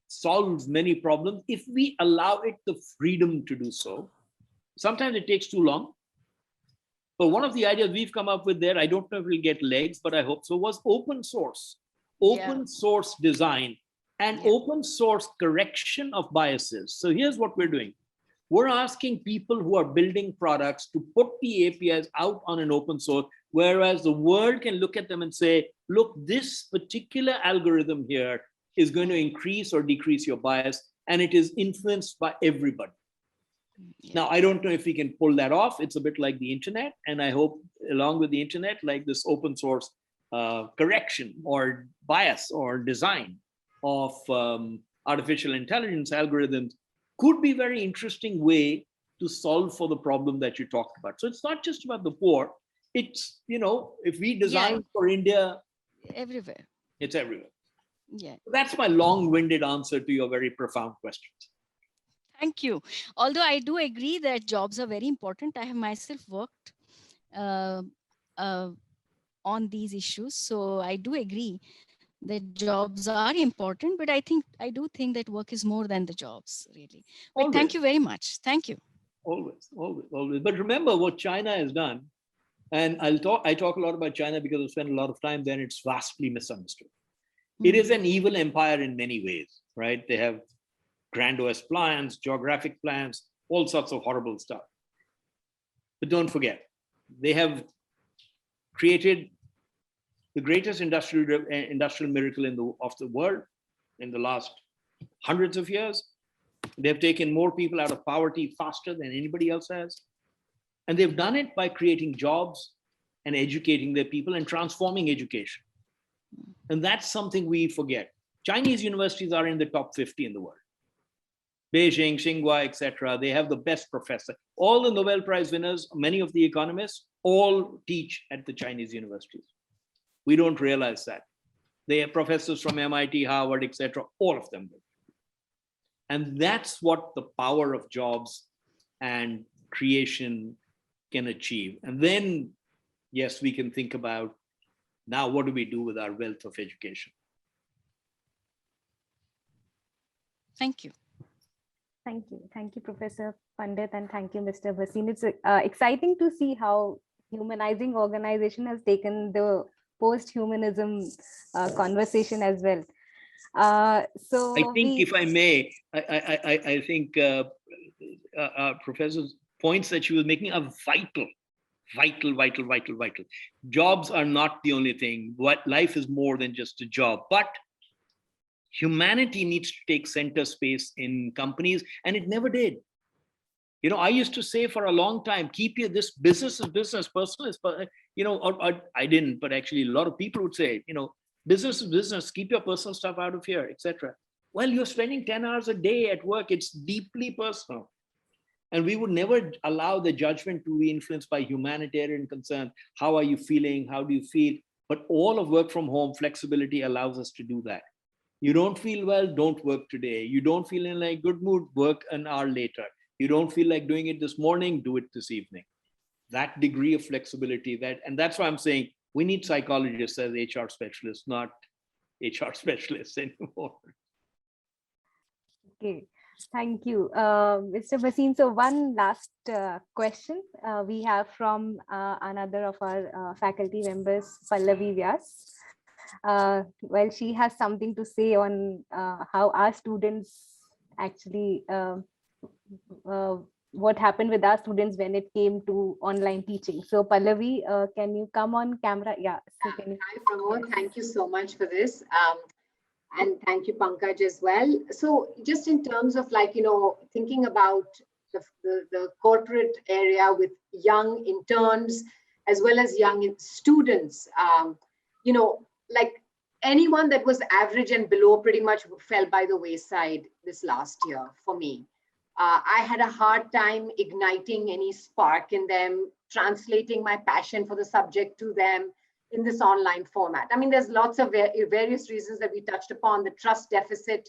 solves many problems, if we allow it the freedom to do so. Sometimes it takes too long. But one of the ideas we've come up with there, I don't know if we'll get legs, but I hope so, was open source. Open source design and open source correction of biases. So here's what we're doing. We're asking people who are building products to put the APIs out on an open source, whereas the world can look at them and say, look, this particular algorithm here is going to increase or decrease your bias, and it is influenced by everybody. Now, I don't know if we can pull that off. It's a bit like the internet, and I hope along with the internet, like this open source correction or bias or design of artificial intelligence algorithms could be a very interesting way to solve for the problem that you talked about. So it's not just about the poor. It's, you know, if we design for India, everywhere. It's everywhere. Yeah. That's my long-winded answer to your very profound questions. Thank you. Although I do agree that jobs are very important. I have myself worked on these issues. So I do agree that jobs are important, but I do think that work is more than the jobs, really. But Always. Thank you very much. Thank you. Always. But remember what China has done, and I talk a lot about China because I've spent a lot of time there, and it's vastly misunderstood. It is an evil empire in many ways, right? They have grandiose plans, geographic plans, all sorts of horrible stuff. But don't forget, they have created the greatest industrial miracle of the world in the last hundreds of years. They've taken more people out of poverty faster than anybody else has. And they've done it by creating jobs and educating their people and transforming education. And that's something we forget. Chinese universities are in the top 50 in the world. Beijing, Tsinghua, etc. They have the best professor. All the Nobel Prize winners, many of the economists, all teach at the Chinese universities. We don't realize that. They have professors from MIT, Harvard, etc. All of them do. And that's what the power of jobs and creation can achieve. And then, yes, we can think about now what do we do with our wealth of education? Thank you. Thank you. Thank you, Professor Pandit, and thank you, Mr. Bhasin. It's exciting to see how Humanizing organization has taken the post-humanism conversation as well. So I think, if I may, I think Professor's points that she was making are vital. Jobs are not the only thing. What life is more than just a job, but humanity needs to take center space in companies, and it never did. You know, I used to say for a long time, keep your this business is business, personal is, you know, or I didn't, but actually a lot of people would say, you know, business is business, keep your personal stuff out of here, etc. Well, you're spending 10 hours a day at work. It's deeply personal. And we would never allow the judgment to be influenced by humanitarian concerns. How are you feeling? How do you feel? But all of work from home flexibility allows us to do that. You don't feel well, don't work today. You don't feel in like good mood, work an hour later. You don't feel like doing it this morning, do it this evening. That degree of flexibility, and that's why I'm saying we need psychologists as HR specialists, not HR specialists anymore. Okay, thank you, Mr. Bhasin. So one last question we have from another of our faculty members, Pallavi Vyas. Well, she has something to say on how our students actually, what happened with our students when it came to online teaching. So Pallavi, can you come on camera? Yeah. So can you... Hi, Pramod. Thank you so much for this. And thank you, Pankaj, as well. So just in terms of like, you know, thinking about the corporate area with young interns, as well as young students, you know, like anyone that was average and below pretty much fell by the wayside this last year for me. I had a hard time igniting any spark in them, translating my passion for the subject to them in this online format. I mean, there's lots of various reasons that we touched upon, the trust deficit,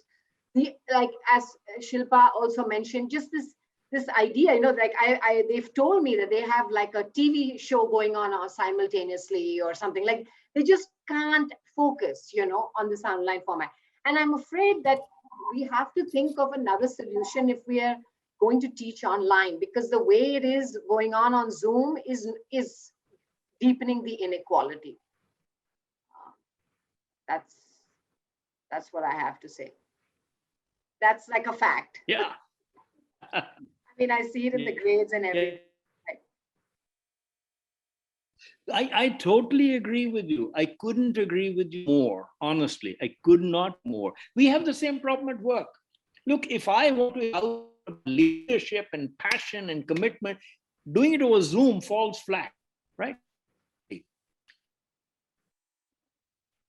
like as Shilpa also mentioned, just this idea, you know, like they've told me that they have like a TV show going on simultaneously or something, like they just can't focus, you know, on this online format. And I'm afraid that we have to think of another solution if we are going to teach online, because the way it is going on Zoom is deepening the inequality. That's what I have to say. That's like a fact. Yeah. I mean, I see it in the grades and everything. I totally agree with you. I couldn't agree with you more, honestly. I could not more. We have the same problem at work. Look, if I want to have leadership and passion and commitment, doing it over Zoom falls flat, right?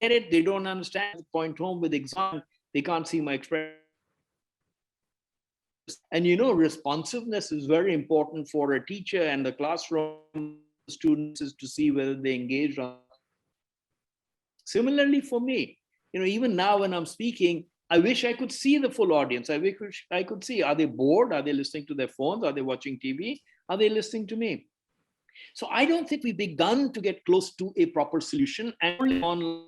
Get it, they don't understand the point home with exam, they can't see my expression. And you know, responsiveness is very important for a teacher and the classroom students is to see whether they engage. Similarly for me, you know, even now when I'm speaking, I wish I could see the full audience. I wish I could see, are they bored? Are they listening to their phones? Are they watching TV? Are they listening to me? So I don't think we've begun to get close to a proper solution, and only online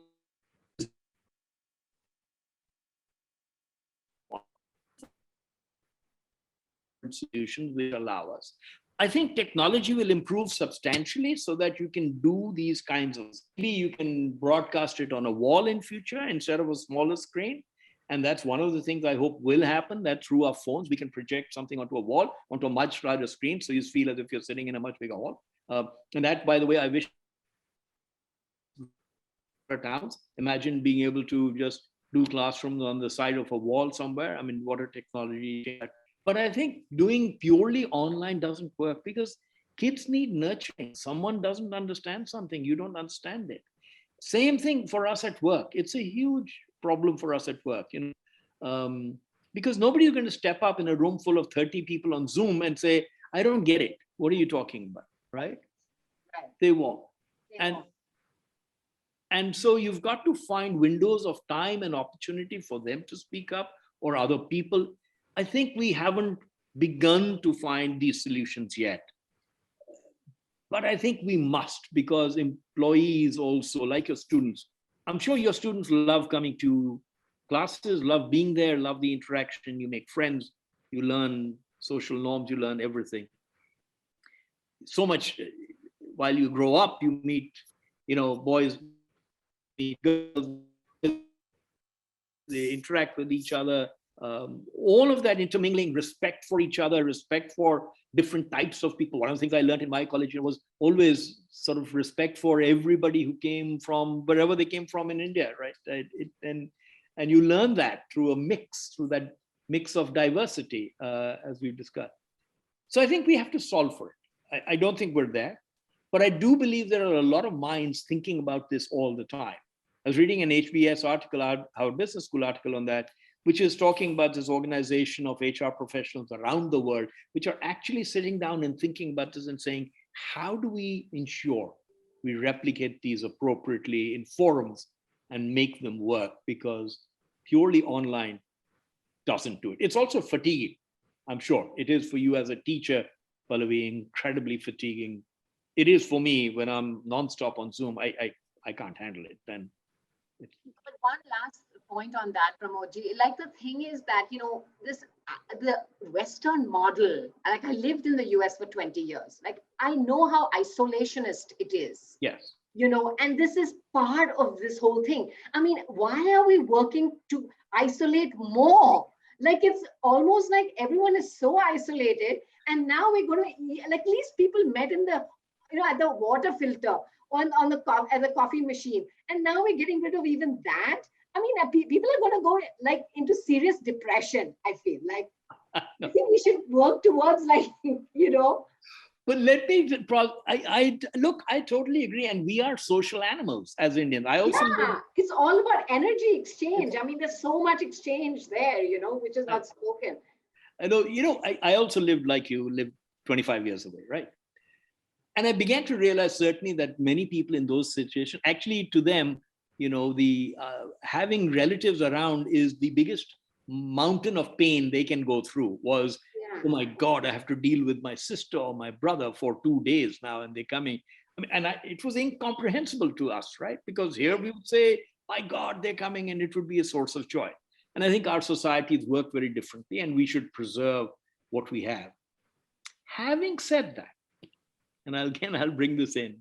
solutions will allow us. I think technology will improve substantially so that you can do these kinds of, maybe you can broadcast it on a wall in future instead of a smaller screen. And that's one of the things I hope will happen, that through our phones, we can project something onto a wall, onto a much larger screen. So you feel as if you're sitting in a much bigger hall. And that, by the way, I wish towns. Imagine being able to just do classrooms on the side of a wall somewhere. I mean, what a technology. But I think doing purely online doesn't work because kids need nurturing. Someone doesn't understand something, you don't understand it. Same thing for us at work. It's a huge problem for us at work, because nobody is going to step up in a room full of 30 people on Zoom and say, I don't get it. What are you talking about? Right? Right. They won't. They won't. And so you've got to find windows of time and opportunity for them to speak up or other people. I think we haven't begun to find these solutions yet. But I think we must, because employees also, like your students, I'm sure your students love coming to classes, love being there, love the interaction, you make friends, you learn social norms, you learn everything. So much while you grow up, you meet, boys, meet girls, they interact with each other. All of that intermingling, respect for each other, respect for different types of people. One of the things I learned in my college was always sort of respect for everybody who came from wherever they came from in India, right? And you learn that through that mix of diversity, as we've discussed. So I think we have to solve for it. I don't think we're there, but I do believe there are a lot of minds thinking about this all the time. I was reading an HBS article, Harvard Business School article on that, which is talking about this organization of HR professionals around the world, which are actually sitting down and thinking about this and saying, how do we ensure we replicate these appropriately in forums and make them work? Because purely online doesn't do it. It's also fatiguing. I'm sure it is for you as a teacher, Pallavi, incredibly fatiguing. It is for me when I'm nonstop on Zoom. I can't handle it. Then. But one last point on that, Pramodji, like the thing is that, the Western model, like I lived in the US for 20 years, like I know how isolationist it is. Yes. And this is part of this whole thing. I mean, why are we working to isolate more? Like it's almost like everyone is so isolated, and now we're going to, like, at least people met in the, at the water filter on the at the coffee machine, and now we're getting rid of even that. I mean, people are going to go like into serious depression. I feel like I think we should work towards But let me, I totally agree. And we are social animals as Indians. I also it's all about energy exchange. I mean, there's so much exchange there, which is not spoken. I know, I also lived like you, lived 25 years away, right? And I began to realize certainly that many people in those situations, actually to them, the having relatives around is the biggest mountain of pain they can go through. Was, oh my God, I have to deal with my sister or my brother for 2 days now, and they're coming. I mean, and it was incomprehensible to us, right? Because here we would say, my God, they're coming, and it would be a source of joy. And I think our societies work very differently, and we should preserve what we have. Having said that, and I'll bring this in.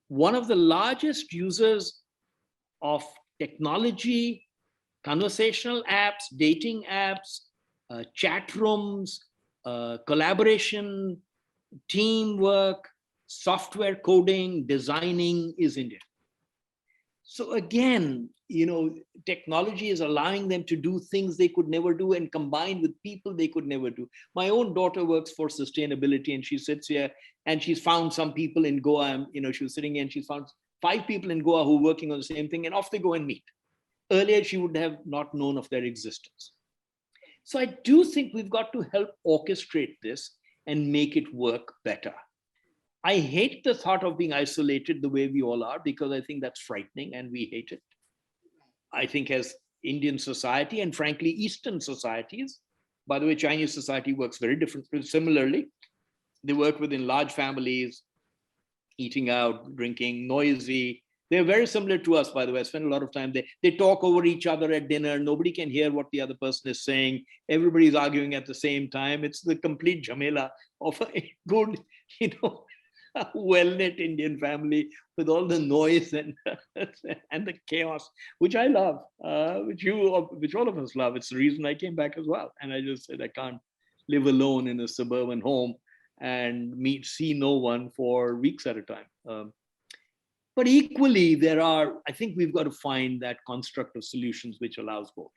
One of the largest users of technology, conversational apps, dating apps, chat rooms, collaboration, teamwork, software coding, designing is India. So again, technology is allowing them to do things they could never do and combine with people they could never do. My own daughter works for sustainability, and she sits here and she's found some people in Goa. She was sitting here and she's found 5 people in Goa who are working on the same thing, and off they go and meet. Earlier, she would have not known of their existence. So I do think we've got to help orchestrate this and make it work better. I hate the thought of being isolated the way we all are, because I think that's frightening and we hate it. I think as Indian society, and frankly, Eastern societies, by the way, Chinese society works very differently. Similarly, they work within large families, eating out, drinking, noisy. They're very similar to us, by the way. I spend a lot of time there. They talk over each other at dinner. Nobody can hear what the other person is saying. Everybody's arguing at the same time. It's the complete jamela of a good, well-knit Indian family with all the noise and the chaos, which I love, which all of us love. It's the reason I came back as well. And I just said, I can't live alone in a suburban home and see no one for weeks at a time. But equally, I think we've got to find that construct of solutions which allows both.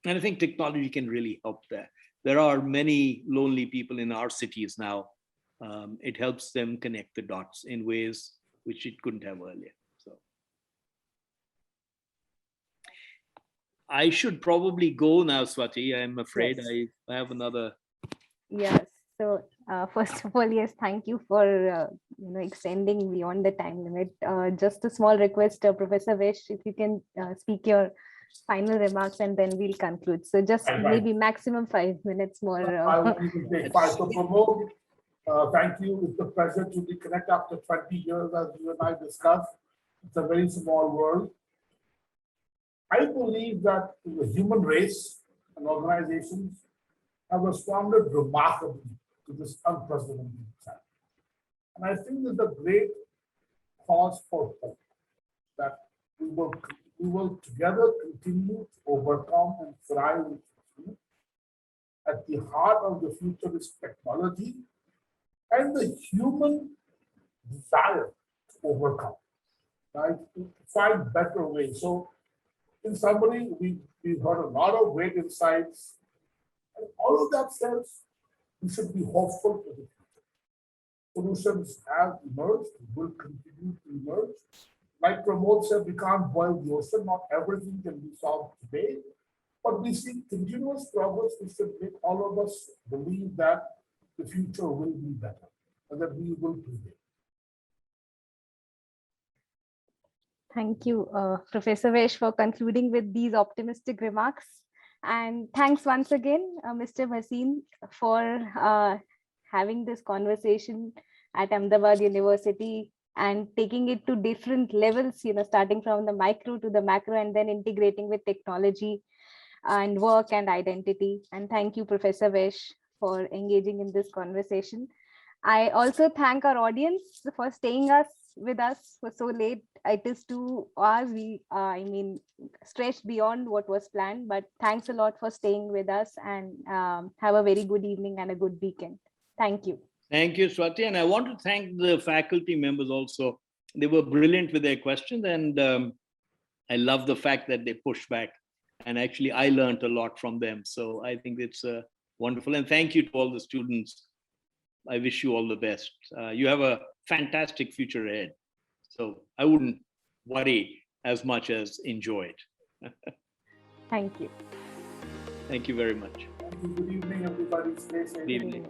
And I think technology can really help there. There are many lonely people in our cities now. It helps them connect the dots in ways which it couldn't have earlier. So I should probably go now, Swati. I'm afraid Yes. I have another. Yes. So first of all, yes, thank you for extending beyond the time limit. Just a small request, Professor Vaish, if you can speak your final remarks and then we'll conclude. So just maybe maximum 5 minutes more. I will even take 5. So Pramod, thank you. It's a pleasure to reconnect after 20 years, as you and I discussed. It's a very small world. I believe that the human race and organizations have responded remarkably to this unprecedented time. And I think there's a great cause for hope that we will together continue to overcome and thrive. At the heart of the future is technology and the human desire to overcome, right? To find better ways. So in summary, we've heard a lot of great insights. And all of that says we should be hopeful for the future. Solutions have emerged, will continue to emerge. Like Pramod said, we can't boil the ocean. Not everything can be solved today, but we see continuous progress which should make all of us believe that the future will be better and that we will prevail. Thank you, Professor Vaish, for concluding with these optimistic remarks. And thanks once again, Mr. Bhasin, for having this conversation at Ahmedabad University and taking it to different levels, starting from the micro to the macro and then integrating with technology and work and identity. And thank you, Professor Vaish, for engaging in this conversation. I also thank our audience for staying with us for so late. It is 2 hours. We, stretched beyond what was planned, but thanks a lot for staying with us and have a very good evening and a good weekend. Thank you. Thank you, Swati. And I want to thank the faculty members also. They were brilliant with their questions. And I love the fact that they pushed back. And actually, I learned a lot from them. So I think it's wonderful. And thank you to all the students. I wish you all the best. You have a fantastic future ahead. So I wouldn't worry as much as enjoy it. Thank you. Thank you very much. Good evening, everybody. Stay safe. Good evening.